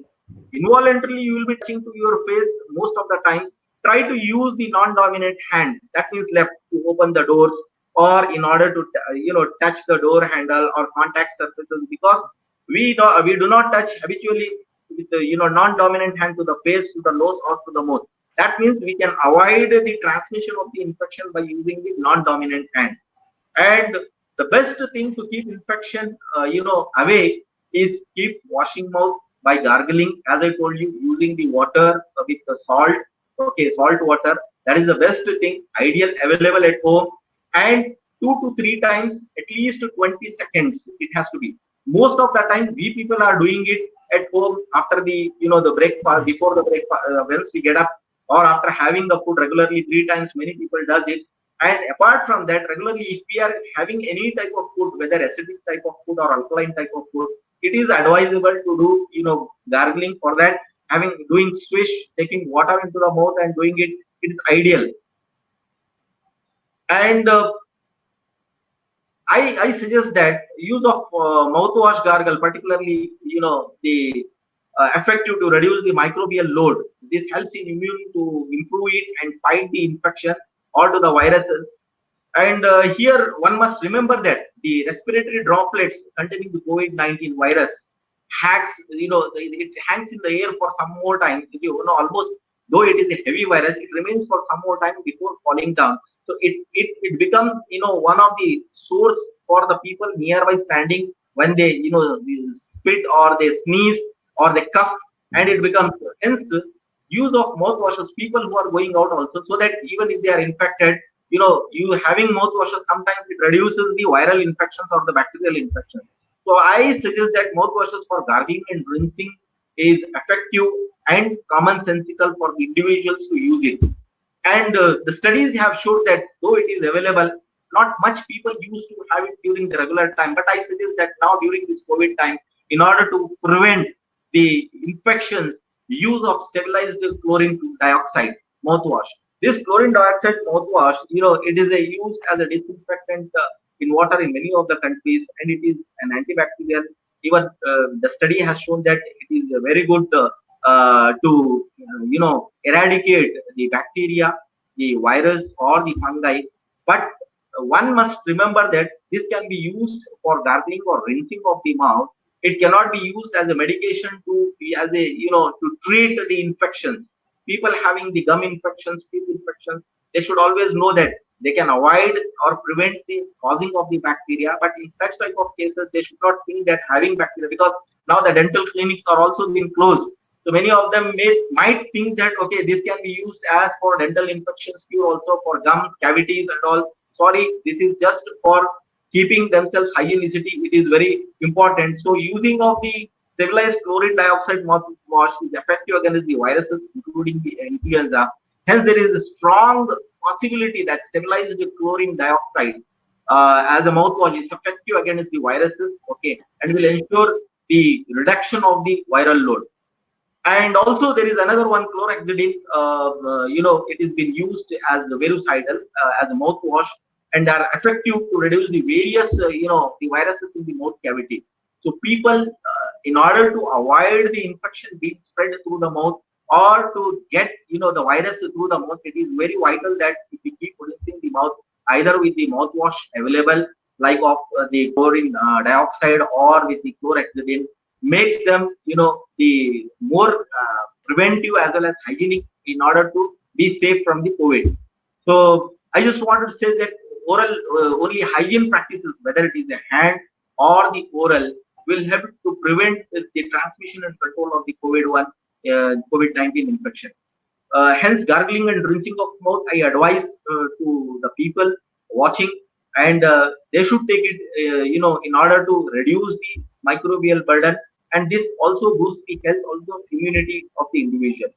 involuntarily you will be touching to your face most of the times, try to use the non-dominant hand, that means left, to open the doors or in order to touch the door handle or contact surfaces, because we do not touch habitually with the non-dominant hand to the face, to the nose, or to the mouth. That means we can avoid the transmission of the infection by using the non-dominant hand. And the best thing to keep infection away is keep washing mouth by gargling, as I told you, using the water with the salt. Okay, salt water, that is the best thing, ideal, available at home, and 2 to 3 times, at least 20 seconds it has to be. Most of the time we people are doing it at home after the the breakfast, before the breakfast, once we get up, or after having the food regularly 3 times, many people does it. And apart from that, regularly if we are having any type of food, whether acidic type of food or alkaline type of food, it is advisable to do gargling. For that, doing swish, taking water into the mouth and doing it is ideal. And I suggest that use of mouthwash gargle, particularly the effective to reduce the microbial load. This helps in immune to improve it and fight the infection or to the viruses. And here one must remember that the respiratory droplets containing the COVID-19 virus it hangs in the air for some more time. Almost, though it is a heavy virus, it remains for some more time before falling down. So it becomes one of the source for the people nearby standing when they spit or they sneeze or they cough, and it becomes, hence use of mouthwashes, people who are going out also, so that even if they are infected, you having mouthwashes, sometimes it reduces the viral infections or the bacterial infections. So I suggest that mouthwashes for gargling and rinsing is effective and commonsensical for the individuals to use it. And the studies have showed that though it is available, not much people used to have it during the regular time. But I suggest that now during this COVID time, in order to prevent the infections, use of stabilized chlorine dioxide mouthwash. This chlorine dioxide mouthwash, it is used as a disinfectant in water in many of the countries, and it is an antibacterial. Even the study has shown that it is very good to eradicate the bacteria, the virus, or the fungi. But one must remember that this can be used for gargling or rinsing of the mouth. It cannot be used as a medication to treat the infections. People having the gum infections, teeth infections, they should always know that they can avoid or prevent the causing of the bacteria. But in such type of cases, they should not think that having bacteria, because now the dental clinics are also being closed. So many of them might think that, okay, this can be used as for dental infections cure, also for gums, cavities and all. Sorry, this is just for keeping themselves hygienicity. It is very important. So using of the stabilized chlorine dioxide mouthwash is effective against the viruses, including the influenza. Hence, there is a strong possibility that stabilized chlorine dioxide as a mouthwash is effective against the viruses, okay, and will ensure the reduction of the viral load. And also there is another one, chlorhexidine. It has been used as a verucidal, as a mouthwash, and are effective to reduce the various, the viruses in the mouth cavity. So people, in order to avoid the infection being spread through the mouth, or to get, the virus through the mouth, it is very vital that if we keep rinsing the mouth, either with the mouthwash available, like of the chlorine dioxide, or with the chlorhexidine, makes them, the more preventive as well as hygienic, in order to be safe from the COVID. So I just wanted to say that oral only hygiene practices, whether it is a hand or the oral, will help to prevent the transmission and control of the COVID-19 infection. Hence, gargling and rinsing of mouth, I advise to the people watching, and they should take it, in order to reduce the microbial burden, and this also boosts the health, also immunity of the individual.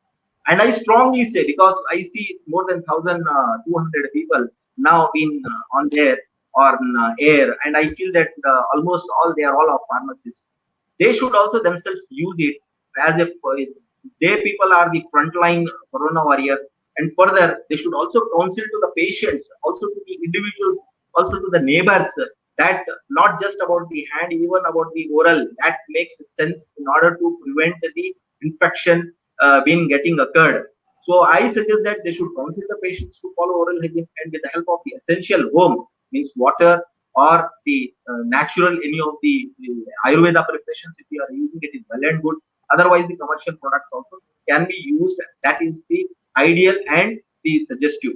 And I strongly say, because I see more than 1,200 people now being on there on air, and I feel that almost all, they are all of pharmacists. They should also themselves use it, as if they people are the frontline corona warriors. And further, they should also counsel to the patients, also to the individuals, also to the neighbors, that not just about the hand, even about the oral, that makes sense in order to prevent the infection being getting occurred. So I suggest that they should counsel the patients to follow oral hygiene, and with the help of the essential home, means water, or the natural, any of the Ayurveda preparations, if you are using it, is well and good. Otherwise, the commercial products also can be used. That is the ideal and the suggestive.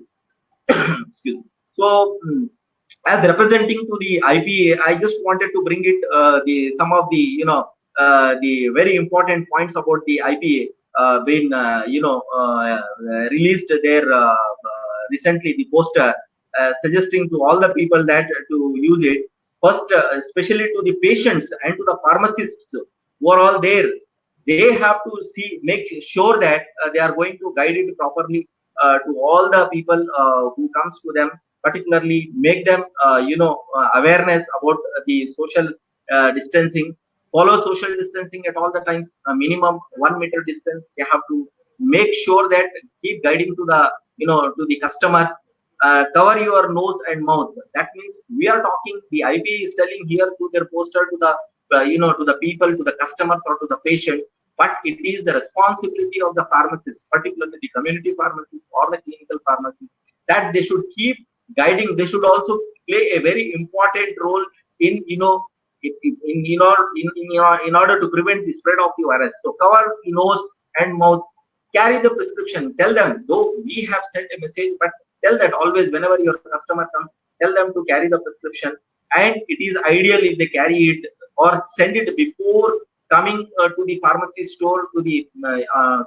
Excuse me. So, as representing to the IPA, I just wanted to bring it some of the the very important points about the IPA been released there recently, the poster suggesting to all the people that to use it. First, especially to the patients and to the pharmacists who are all there, they have to make sure that they are going to guide it properly to all the people who comes to them, particularly make them awareness about the social distancing, follow social distancing at all the times, minimum 1 meter distance. They have to make sure that keep guiding to the to the customers, cover your nose and mouth. That means we are talking, the IPA is telling here to their poster to the to the people, to the customers, or to the patient, but it is the responsibility of the pharmacist, particularly the community pharmacist or the clinical pharmacist, that they should keep guiding. They should also play a very important role in in order to prevent the spread of the virus. So cover nose and mouth, carry the prescription. Tell them, though we have sent a message, but tell that always whenever your customer comes, tell them to carry the prescription. And it is ideal if they carry it or send it before coming to the pharmacy store, to the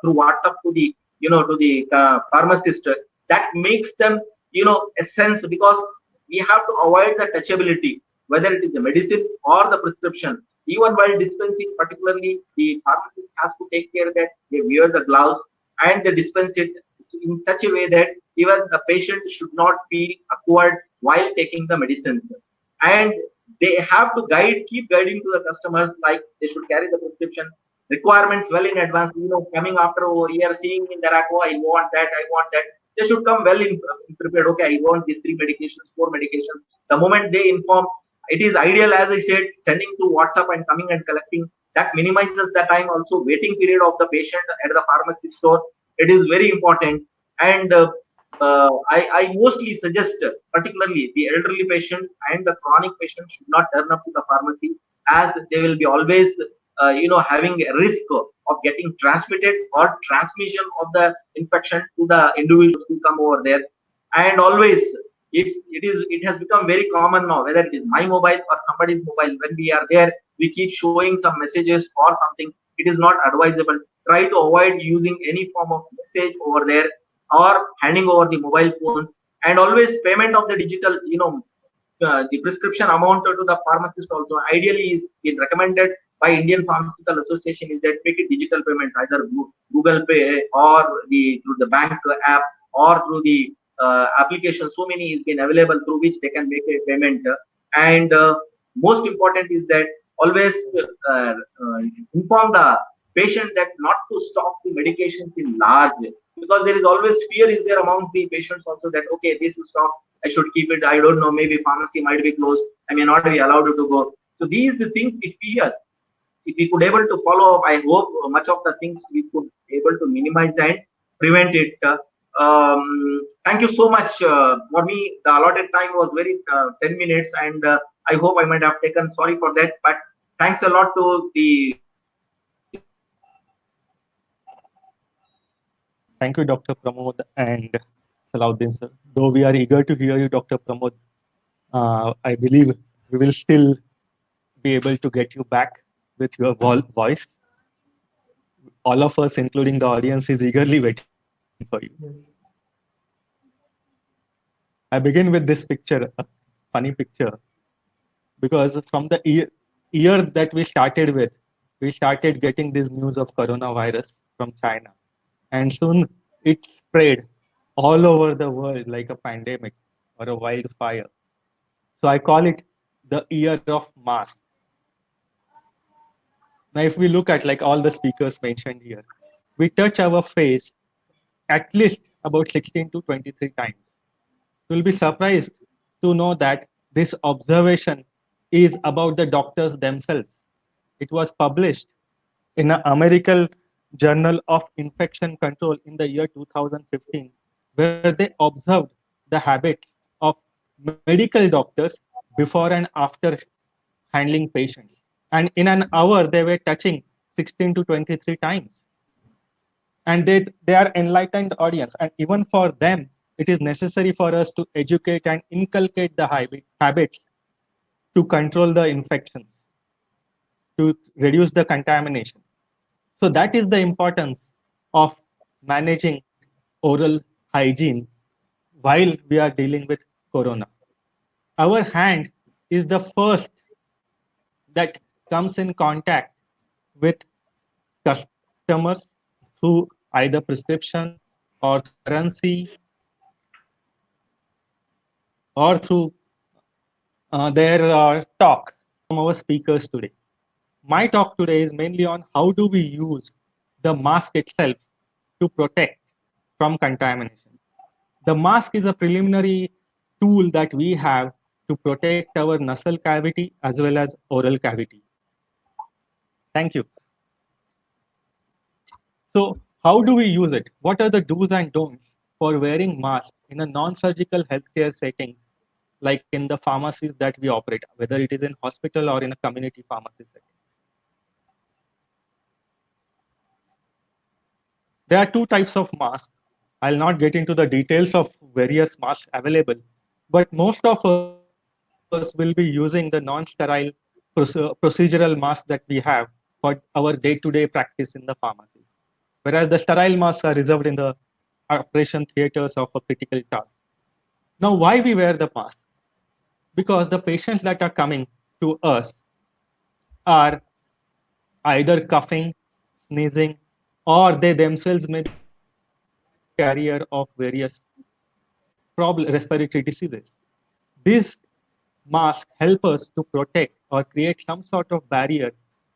through WhatsApp to the to the pharmacist. That makes them a sense, because we have to avoid the touchability, whether it is the medicine or the prescription. Even while dispensing, particularly the pharmacist has to take care that they wear the gloves and they dispense it in such a way that even the patient should not feel awkward while taking the medicines. And they have to keep guiding to the customers, like they should carry the prescription requirements well in advance. Coming after over here, seeing in the rack, oh, I want that, I want that. They should come well in prepared. Okay, I want these 3 medications, 4 medications. The moment they inform, it is ideal, as I said, sending to WhatsApp and coming and collecting. That minimizes the time, also waiting period of the patient at the pharmacy store. It is very important. And I mostly suggest, particularly the elderly patients and the chronic patients, should not turn up to the pharmacy, as they will be always having a risk of getting transmitted or transmission of the infection to the individuals who come over there. And always it has become very common now, whether it is my mobile or somebody's mobile. When we are there, we keep showing some messages or something. It is not advisable. Try to avoid using any form of message over there or handing over the mobile phones. And always payment of the digital, the prescription amount to the pharmacist also ideally is been recommended by Indian Pharmaceutical Association is that make it digital payments, either Google Pay or through the bank app or through the application. So many is been available through which they can make a payment. And most important is that always inform the patient that not to stop the medications in large, because there is always fear is there amongst the patients also that okay, this is stock, I should keep it. I don't know, maybe pharmacy might be closed. I may not be allowed to go. So these things, if we could able to follow up, I hope much of the things we could able to minimize and prevent it. Thank you so much. For me, the allotted time was very 10 minutes, and I hope I might have taken. Sorry for that, but thanks a lot to the. Thank you, Dr. Pramod and Salahuddin sir. Though we are eager to hear you, Dr. Pramod, I believe we will still be able to get you back with your voice. All of us, including the audience, is eagerly waiting for you. I begin with this picture, a funny picture, because from the year that we started with, we started getting this news of coronavirus from China. And soon it spread all over the world like a pandemic or a wildfire. So I call it the year of mask. Now, if we look at like all the speakers mentioned here, we touch our face at least about 16 to 23 times. You'll be surprised to know that this observation is about the doctors themselves. It was published in an American Journal of Infection Control in the year 2015, where they observed the habits of medical doctors before and after handling patients. And in an hour, they were touching 16 to 23 times. And they are enlightened audience. And even for them, it is necessary for us to educate and inculcate the habits to control the infections, to reduce the contamination. So that is the importance of managing oral hygiene while we are dealing with corona. Our hand is the first that comes in contact with customers through either prescription or currency or through their talk from our speakers today. My talk today is mainly on how do we use the mask itself to protect from contamination. The mask is a preliminary tool that we have to protect our nasal cavity as well as oral cavity. Thank you. So how do we use it? What are the do's and don'ts for wearing masks in a non-surgical healthcare setting, like in the pharmacies that we operate, whether it is in hospital or in a community pharmacy setting? There are two types of masks. I'll not get into the details of various masks available, but most of us will be using the non-sterile procedural mask that we have for our day-to-day practice in the pharmacies, whereas the sterile masks are reserved in the operation theaters of a critical task. Now, why we wear the mask? Because the patients that are coming to us are either coughing, sneezing, or they themselves may be carrier of various respiratory diseases. These masks help us to protect or create some sort of barrier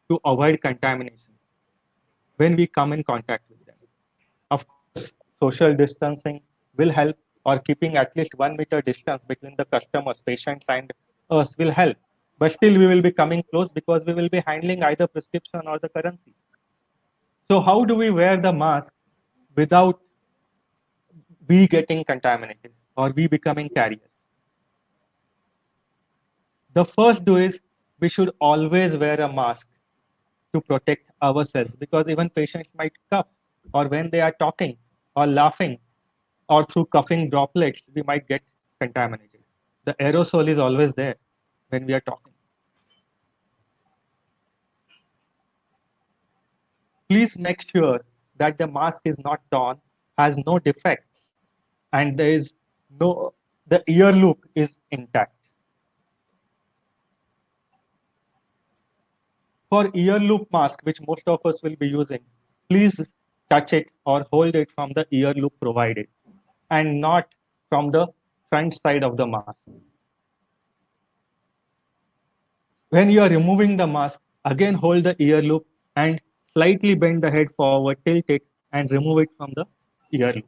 to avoid contamination when we come in contact with them. Of course, social distancing will help, or keeping at least 1 meter distance between the customers, patients, and us will help. But still, we will be coming close because we will be handling either prescription or the currency. So how do we wear the mask without we getting contaminated or we becoming carriers? The first do is we should always wear a mask to protect ourselves, because even patients might cough, or when they are talking or laughing or through coughing droplets, we might get contaminated. The aerosol is always there when we are talking. Please make sure that the mask is not torn, has no defect, and the ear loop is intact. For ear loop mask, which most of us will be using, please touch it or hold it from the ear loop provided and not from the front side of the mask. When you are removing the mask, again hold the ear loop and slightly bend the head forward, tilt it, and remove it from the ear loop.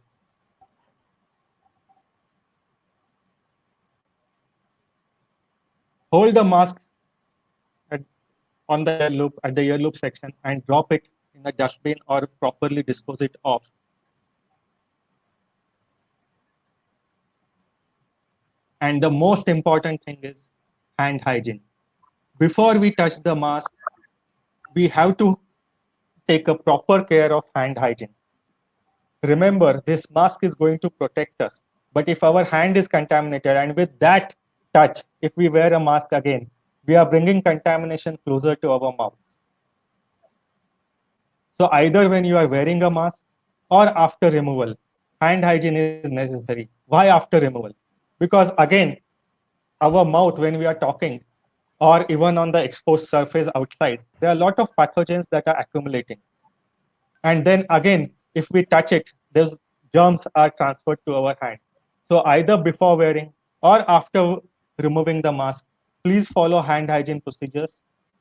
Hold the mask on the ear loop at the ear loop section and drop it in a dustbin or properly dispose it off. And the most important thing is hand hygiene. Before we touch the mask, we have to take a proper care of hand hygiene. Remember, this mask is going to protect us. But if our hand is contaminated, and with that touch, if we wear a mask again, we are bringing contamination closer to our mouth. So either when you are wearing a mask or after removal, hand hygiene is necessary. Why after removal? Because again, our mouth, when we are talking, or even on the exposed surface outside, there are a lot of pathogens that are accumulating. And then again, if we touch it, those germs are transferred to our hand. So either before wearing or after removing the mask, please follow hand hygiene procedures,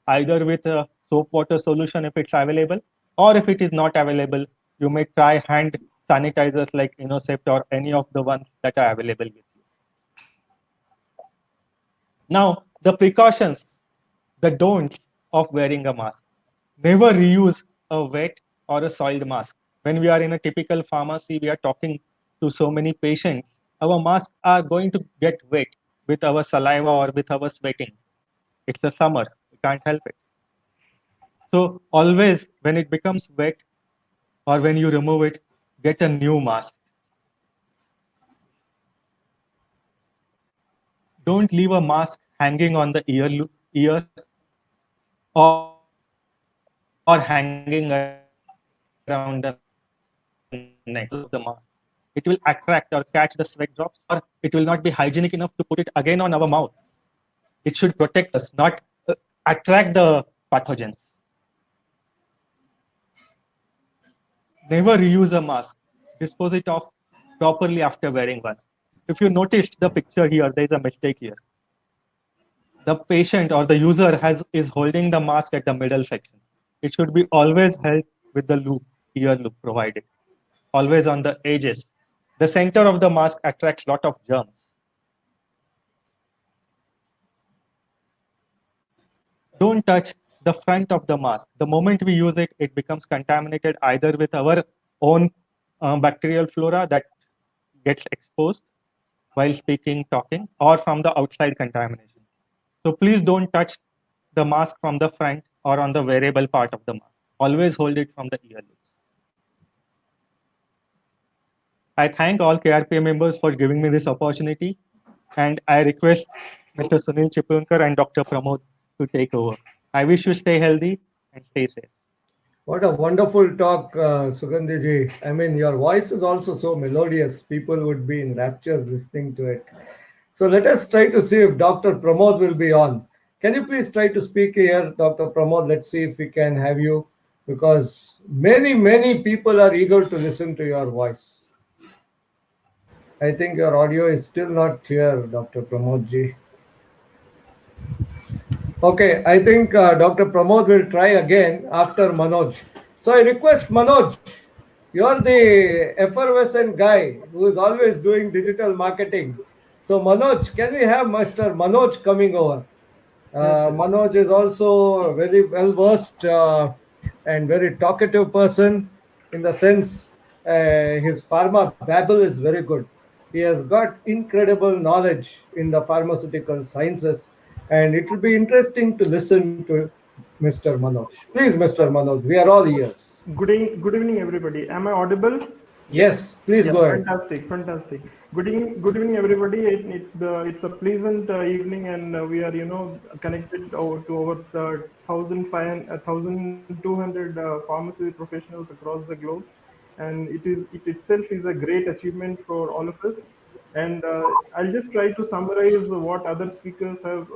either with a soap water solution if it's available, or if it is not available, you may try hand sanitizers like Innocept or any of the ones that are available with you. Now, the precautions, the don'ts of wearing a mask. Never reuse a wet or a soiled mask. When we are in a typical pharmacy, we are talking to so many patients. Our masks are going to get wet with our saliva or with our sweating. It's the summer, we can't help it. So always when it becomes wet or when you remove it, get a new mask. Don't leave a mask hanging on the ear or hanging around the neck of the mask. It will attract or catch the sweat drops, or it will not be hygienic enough to put it again on our mouth. It should protect us, not attract the pathogens. Never reuse a mask. Dispose it off properly after wearing one. If you noticed the picture here, there is a mistake here. The patient or the user is holding the mask at the middle section. It should be always held with the loop, ear loop provided, always on the edges. The center of the mask attracts a lot of germs. Don't touch the front of the mask. The moment we use it, it becomes contaminated either with our own bacterial flora that gets exposed while speaking, talking, or from the outside contamination. So please don't touch the mask from the front or on the wearable part of the mask. Always hold it from the ear loops. I thank all KRPA members for giving me this opportunity, and I request Mr. Sunil Chipunkar and Dr. Pramod to take over. I wish you stay healthy and stay safe. What a wonderful talk, Sugandhiji. I mean, your voice is also so melodious. People would be in raptures listening to it. So let us try to see if Dr. Pramod will be on. Can you please try to speak here, Dr. Pramod? Let's see if we can have you, because many people are eager to listen to your voice. I think your audio is still not clear, Dr. Pramod ji. Okay, I think Dr. Pramod will try again after Manoj. So I request Manoj, you're the effervescent guy who is always doing digital marketing. So Manoj, can we have Mr. Manoj coming over? Manoj is also a very well versed and very talkative person, in the sense his pharma babble is very good. He has got incredible knowledge in the pharmaceutical sciences, and it will be interesting to listen to Mr. Manoj. Please, Mr. Manoj, we are all ears. Good evening, everybody. Am I audible? Yes. Please Yeah, go ahead. fantastic, fantastic. Good evening, everybody. It's a pleasant evening, and we are connected to over 1,200 pharmacy professionals across the globe, and it itself is a great achievement for all of us. And I'll just try to summarize what other speakers have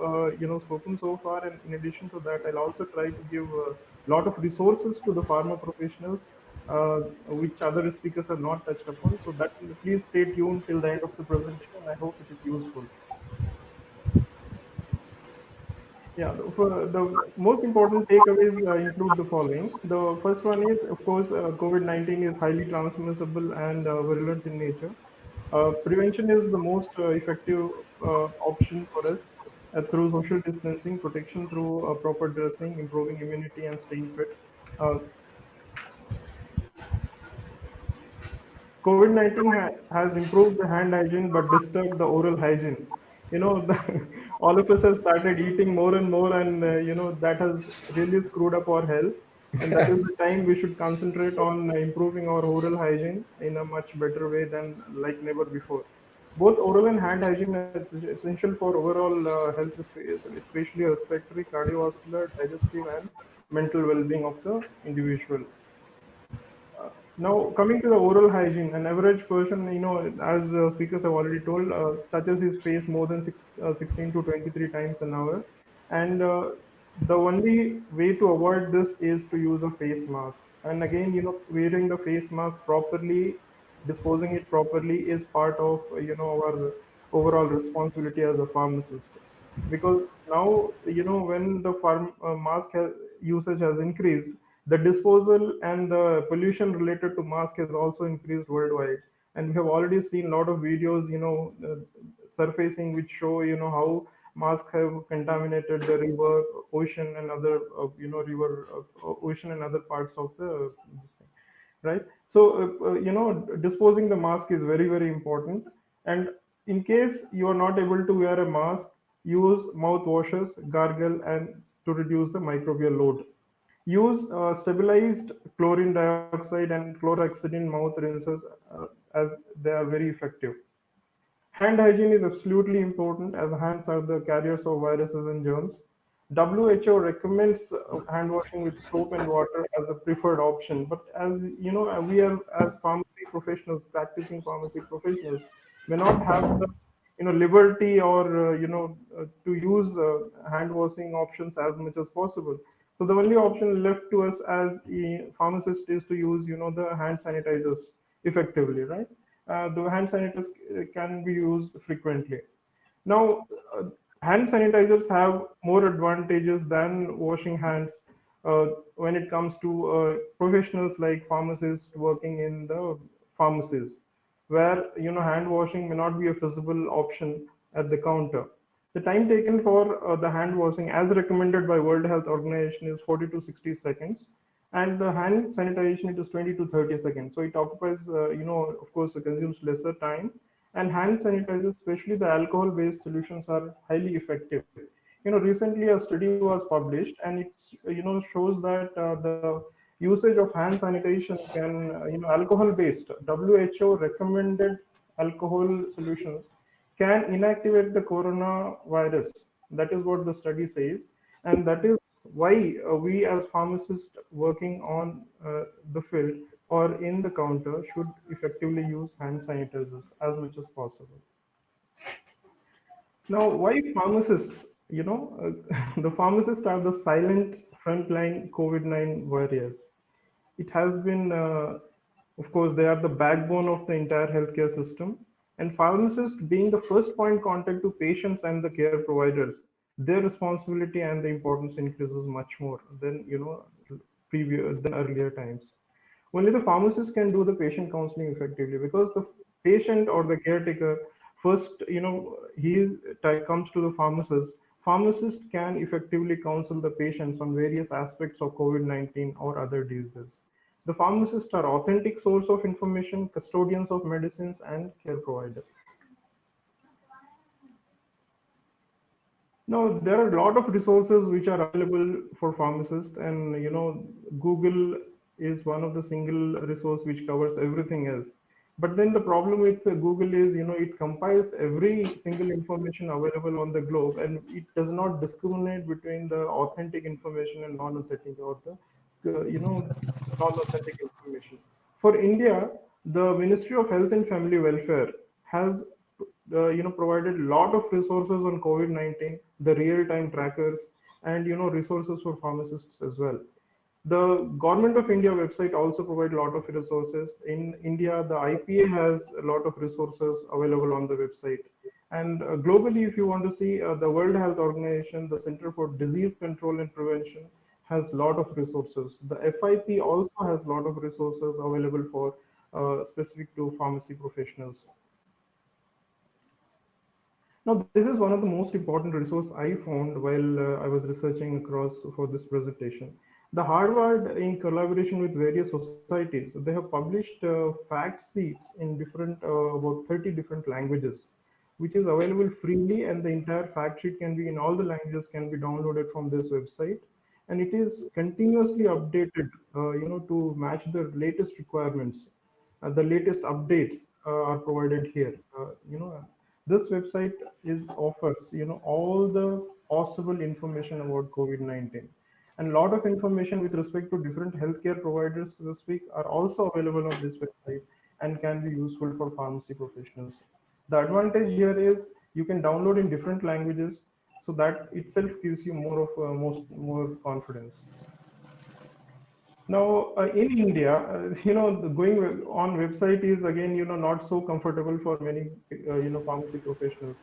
spoken so far, and in addition to that, I'll also try to give a lot of resources to the pharma professionals, which other speakers have not touched upon. So that please stay tuned till the end of the presentation, and I hope it is useful. Yeah, the most important takeaways include the following. The first one is, of course, COVID-19 is highly transmissible and virulent in nature. Prevention is the most effective option for us through social distancing, protection through proper dressing, improving immunity, and staying fit. Uh, COVID-19 has improved the hand hygiene but disturbed the oral hygiene. All of us have started eating more and more, and that has really screwed up our health. And that is the time we should concentrate on improving our oral hygiene in a much better way than like never before. Both oral and hand hygiene are essential for overall health, especially respiratory, cardiovascular, digestive, and mental well-being of the individual. Now, coming to the oral hygiene, an average person, as speakers have already told, touches his face more than 16 to 23 times an hour. And the only way to avoid this is to use a face mask. And again, wearing the face mask properly, disposing it properly is part of, our overall responsibility as a pharmacist. Because now, when the usage has increased, the disposal and the pollution related to mask has also increased worldwide, and we have already seen a lot of videos surfacing which show how masks have contaminated the river, ocean, and other river, ocean, and other parts of the this thing, right? So disposing the mask is very, very important. And in case you are not able to wear a mask, use mouth washes, gargle, and to reduce the microbial load. Use stabilized chlorine dioxide and chlorhexidine mouth rinses, as they are very effective. Hand hygiene is absolutely important, as hands are the carriers of viruses and germs. WHO recommends hand washing with soap and water as a preferred option. But as you know, we are, as pharmacy professionals, practicing pharmacy professionals, may not have the liberty or to use hand washing options as much as possible. So the only option left to us as a pharmacist is to use the hand sanitizers effectively, right? The hand sanitizers can be used frequently. Now, hand sanitizers have more advantages than washing hands uh, when it comes to professionals like pharmacists working in the pharmacies, where hand washing may not be a feasible option at the counter. The time taken for the hand washing, as recommended by World Health Organization, is 40 to 60 seconds, and the hand sanitization, it is 20 to 30 seconds. So it occupies, of course, it consumes lesser time. And hand sanitizers, especially the alcohol-based solutions, are highly effective. Recently a study was published, and it's shows that the usage of hand sanitation can, alcohol-based, WHO recommended alcohol solutions can inactivate the coronavirus. That is what the study says, and that is why we as pharmacists working on the field or in the counter should effectively use hand sanitizers as much as possible. Now, why pharmacists? The pharmacists are the silent frontline COVID-19 warriors. It has been, of course, they are the backbone of the entire healthcare system. And pharmacists being the first point contact to patients and the care providers, their responsibility and the importance increases much more than previous than earlier times. Only the pharmacist can do the patient counseling effectively, because the patient or the caretaker first, comes to the pharmacist. Pharmacist can effectively counsel the patients on various aspects of COVID-19 or other diseases. The pharmacists are authentic source of information, custodians of medicines, and care providers. Now, there are a lot of resources which are available for pharmacists, and Google is one of the single resource which covers everything else. But then the problem with Google is, it compiles every single information available on the globe, and it does not discriminate between the authentic information and non-authentic, or the, non-authentic information. For India, the Ministry of Health and Family Welfare has, provided a lot of resources on COVID-19, the real-time trackers, and resources for pharmacists as well. The Government of India website also provide a lot of resources. In India, the IPA has a lot of resources available on the website. And globally, if you want to see, the World Health Organization, the Center for Disease Control and Prevention, has a lot of resources. The FIP also has a lot of resources available for specific to pharmacy professionals. Now, this is one of the most important resources I found while I was researching across for this presentation. The Harvard, in collaboration with various societies, they have published fact sheets in different, about 30 different languages, which is available freely, and the entire fact sheet can be in all the languages, can be downloaded from this website. And it is continuously updated, to match the latest requirements. The latest updates are provided here. This website is offers all the possible information about COVID-19, and a lot of information with respect to different healthcare providers this week are also available on this website and can be useful for pharmacy professionals. The advantage here is you can download in different languages, so that itself gives you more of more confidence. Now, in India, going on website is again, not so comfortable for many, pharmacy professionals.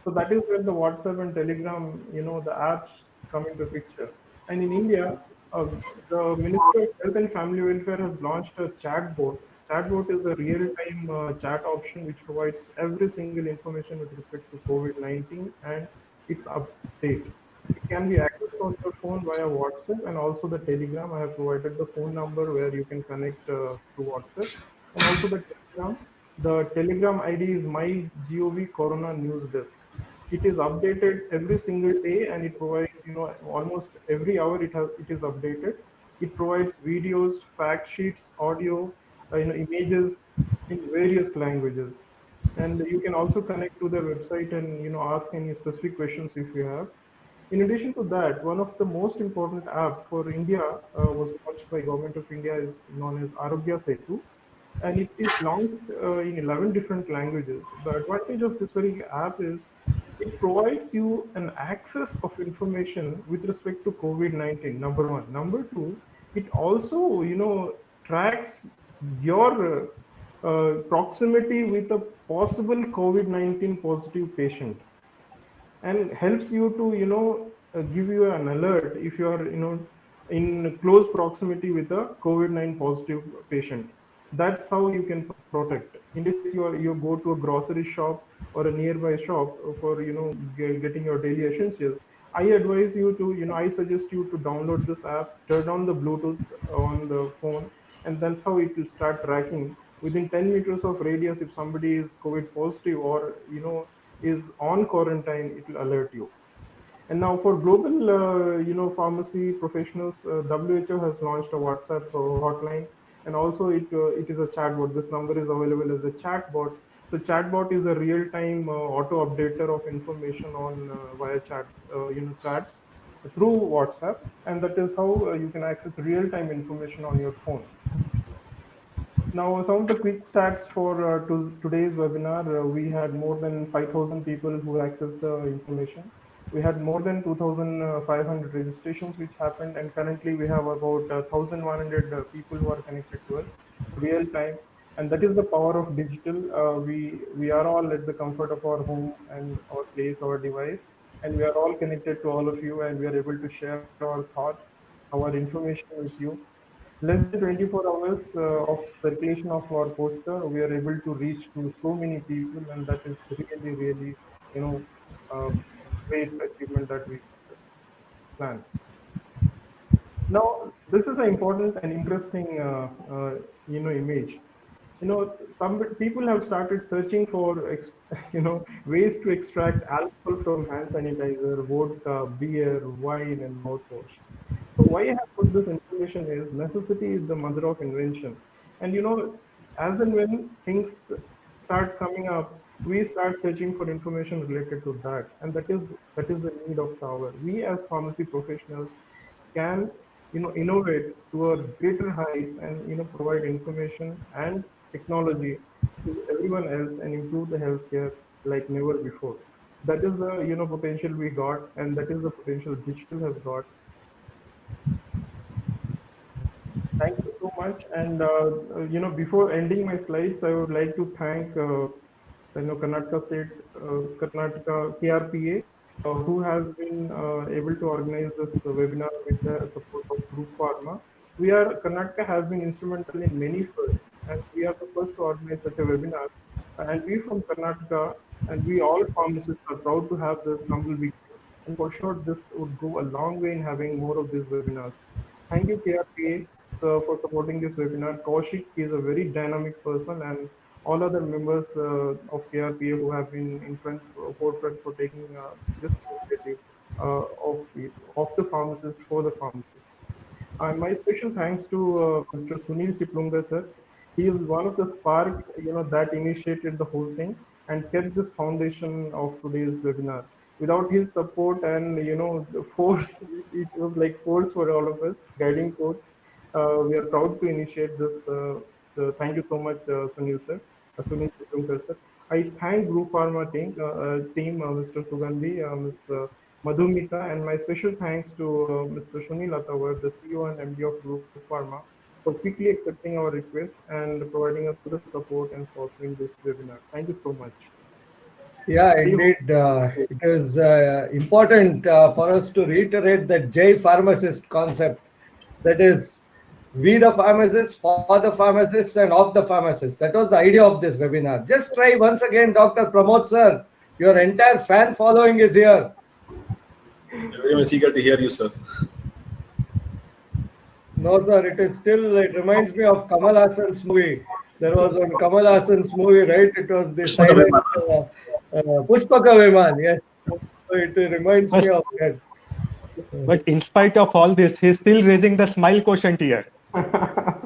So that is where the WhatsApp and Telegram, the apps come into picture. And in India, the Ministry of Health and Family Welfare has launched a chatbot. Chatbot is a real-time chat option which provides every single information with respect to COVID-19 and its update. It can be accessed on your phone via WhatsApp and also the Telegram. I have provided the phone number where you can connect through WhatsApp, and also the Telegram. The Telegram ID is my GOV Corona News Desk. It is updated every single day, and it provides, almost every hour it is updated. It provides videos, fact sheets, audio, images in various languages. And you can also connect to their website and ask any specific questions if you have. In addition to that, one of the most important app for India was launched by Government of India, is known as Arogya Setu, and it is launched in 11 different languages. The advantage of this very app is it provides you an access of information with respect to COVID-19. Number one. Number two, it also tracks your proximity with a possible COVID-19 positive patient, and helps you to give you an alert if you are in close proximity with a COVID-19 positive patient. That's how you can protect. In case you go to a grocery shop or a nearby shop for getting your daily essentials, I advise you to I suggest you to download this app, turn on the Bluetooth on the phone, and that's how it will start tracking within 10 meters of radius. If somebody is COVID positive or is on quarantine, it will alert you. And now for global, pharmacy professionals, WHO has launched a WhatsApp hotline, and also it is a chatbot. This number is available as a chatbot. So chatbot is a real-time auto updater of information on via chats through WhatsApp, and that is how you can access real-time information on your phone. Now, some of the quick stats for today's webinar. We had more than 5,000 people who accessed the information. We had more than 2,500 registrations which happened, and currently we have about 1,100 people who are connected to us real time. And that is the power of digital. We are all at the comfort of our home and our place, our device, and we are all connected to all of you, and we are able to share our thoughts, our information with you. Less than 24 hours of circulation of our poster, we are able to reach to so many people, and that is really, really, you know, uh, great achievement that we planned. Now, this is an important and interesting, image. Some people have started searching for, ways to extract alcohol from hand sanitizer, vodka, beer, wine, and mouthwash. So why I have put this information is necessity is the mother of invention. And as and when things start coming up, we start searching for information related to that, and that is the need of the hour. We as pharmacy professionals can innovate to a greater height and provide information and technology to everyone else and improve the healthcare like never before. That is the potential we got, and that is the potential digital has got. Thank you so much. And before ending my slides, I would like to thank Karnataka State, Karnataka KRPA, who has been able to organize this webinar with the support of Group Pharma. Karnataka has been instrumental in many firsts, and we are the first to organize such a webinar. And we from Karnataka, and we all pharmacists are proud to have this humble beginning. And for sure, this would go a long way in having more of these webinars. Thank you, KRPA, for supporting this webinar. Kaushik is a very dynamic person, and all other members of KRPA who have been in forefront for taking this initiative of the pharmacist for the pharmacist. And my special thanks to Mr. Sunil Chiplunga, sir. He is one of the spark, that initiated the whole thing and kept this foundation of today's webinar. Without his support and the force, it was like force for all of us, guiding force. We are proud to initiate this. Thank you so much, Sunil sir. Sunil Chiplunga, sir. I thank Group Pharma team, Mr. Sugandhi, Ms. Madhumita, and my special thanks to Mr. Sunil Atawar, the CEO and MD of Group Pharma, for quickly accepting our request and providing us with the support and sponsoring this webinar. Thank you so much. Yeah, indeed. It is important for us to reiterate the J pharmacist concept. That is, we the pharmacists, for the pharmacists, and of the pharmacists. That was the idea of this webinar. Just try once again, Dr. Pramod sir. Your entire fan following is here. Everyone is eager to hear you, sir. No, sir, it reminds me of Kamal Hassan's movie. There was one Kamal Hassan's movie, right? It was the silent Pushpaka Viman, yes. So it reminds me of that. But in spite of all this, he's still raising the smile quotient here.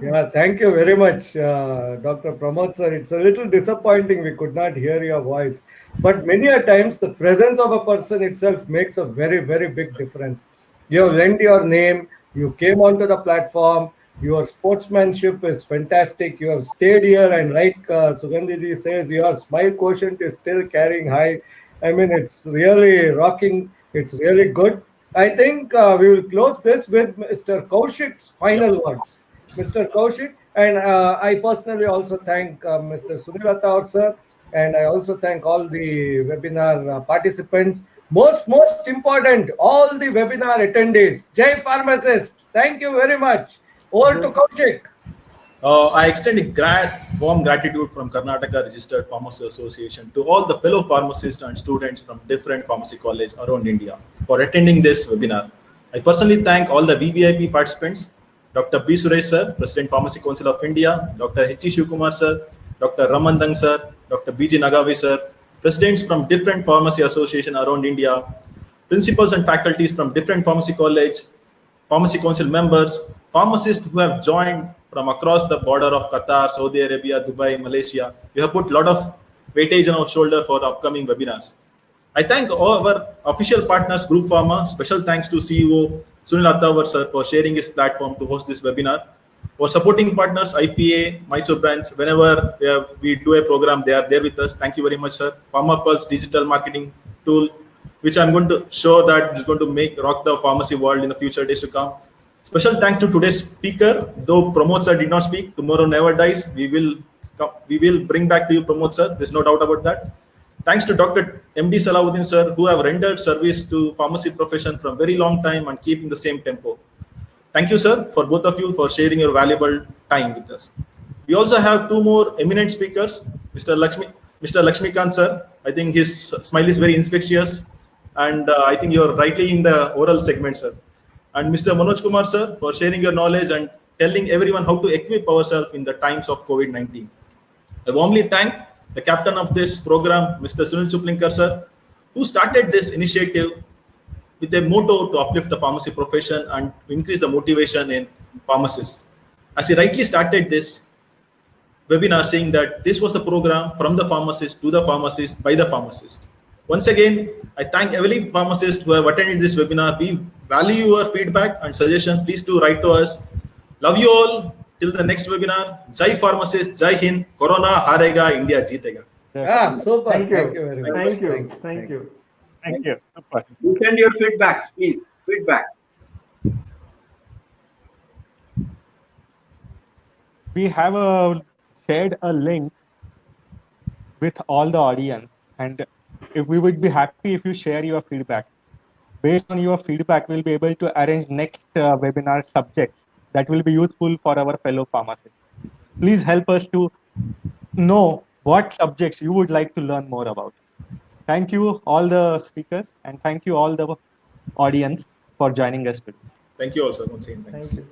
Yeah, thank you very much, Dr. Pramod sir. It's a little disappointing we could not hear your voice. But many a times, the presence of a person itself makes a very, very big difference. You have lent your name, you came onto the platform, your sportsmanship is fantastic, you have stayed here, and like Sugandhiji says, your smile quotient is still carrying high. I mean, it's really rocking, it's really good. I think we will close this with Mr. Kaushik's final words. Mr. Kaushik, and I personally also thank Mr. Sunil Atawar sir, and I also thank all the webinar participants. Most important, all the webinar attendees. Jai Pharmacist, thank you very much. Over to Kaushik. I extend a warm gratitude from Karnataka Registered Pharmacy Association to all the fellow pharmacists and students from different pharmacy colleges around India for attending this webinar. I personally thank all the VVIP participants, Dr. B. Suresh sir, President Pharmacy Council of India, Dr. H. Shivkumar sir, Dr. Ramandang sir, Dr. B. J. Nagavi sir, presidents from different pharmacy associations around India, principals and faculties from different pharmacy college, pharmacy council members, pharmacists who have joined from across the border of Qatar, Saudi Arabia, Dubai, Malaysia. We have put a lot of weightage on our shoulder for upcoming webinars. I thank all our official partners, Group Pharma. Special thanks to CEO Sunil Atawar sir for sharing his platform to host this webinar. For supporting partners, IPA, Mysore branch, whenever we do a program, they are there with us. Thank you very much, sir. PharmaPulse digital marketing tool, which I'm going to show that is going to rock the pharmacy world in the future days to come. Special thanks to today's speaker. Though Pramod sir did not speak, tomorrow never dies. We will bring back to you, Pramod sir. There's no doubt about that. Thanks to Dr. MD Salahuddin sir, who have rendered service to pharmacy profession from very long time and keeping the same tempo. Thank you, sir, for both of you for sharing your valuable time with us. We also have two more eminent speakers, Mr. Lakshmikant sir. I think his smile is very infectious, and I think you're rightly in the oral segment, sir. And Mr. Manoj Kumar sir for sharing your knowledge and telling everyone how to equip ourselves in the times of COVID-19. I warmly thank the captain of this program, Mr. Sunil Chiplunga sir, who started this initiative with a motto to uplift the pharmacy profession and increase the motivation in pharmacists. As he rightly started this, webinar saying that this was the program from the pharmacist to the pharmacist by the pharmacist. Once again, I thank every pharmacist who have attended this webinar. We value your feedback and suggestion. Please do write to us. Love you all. Till the next webinar. Jai pharmacist, Jai Hind. Corona harega, India jeetega. Super. Thank you. Very much. Thank you. Thank you. Thank you. Super. You send your feedbacks, please. Feedback. We have shared a link with all the audience, and if we would be happy if you share your feedback. Based on your feedback, we'll be able to arrange next webinar subjects that will be useful for our fellow pharmacists. Please help us to know what subjects you would like to learn more about. Thank you all the speakers, and thank you all the audience for joining us today. Thank you also once again. Thank Thanks. you.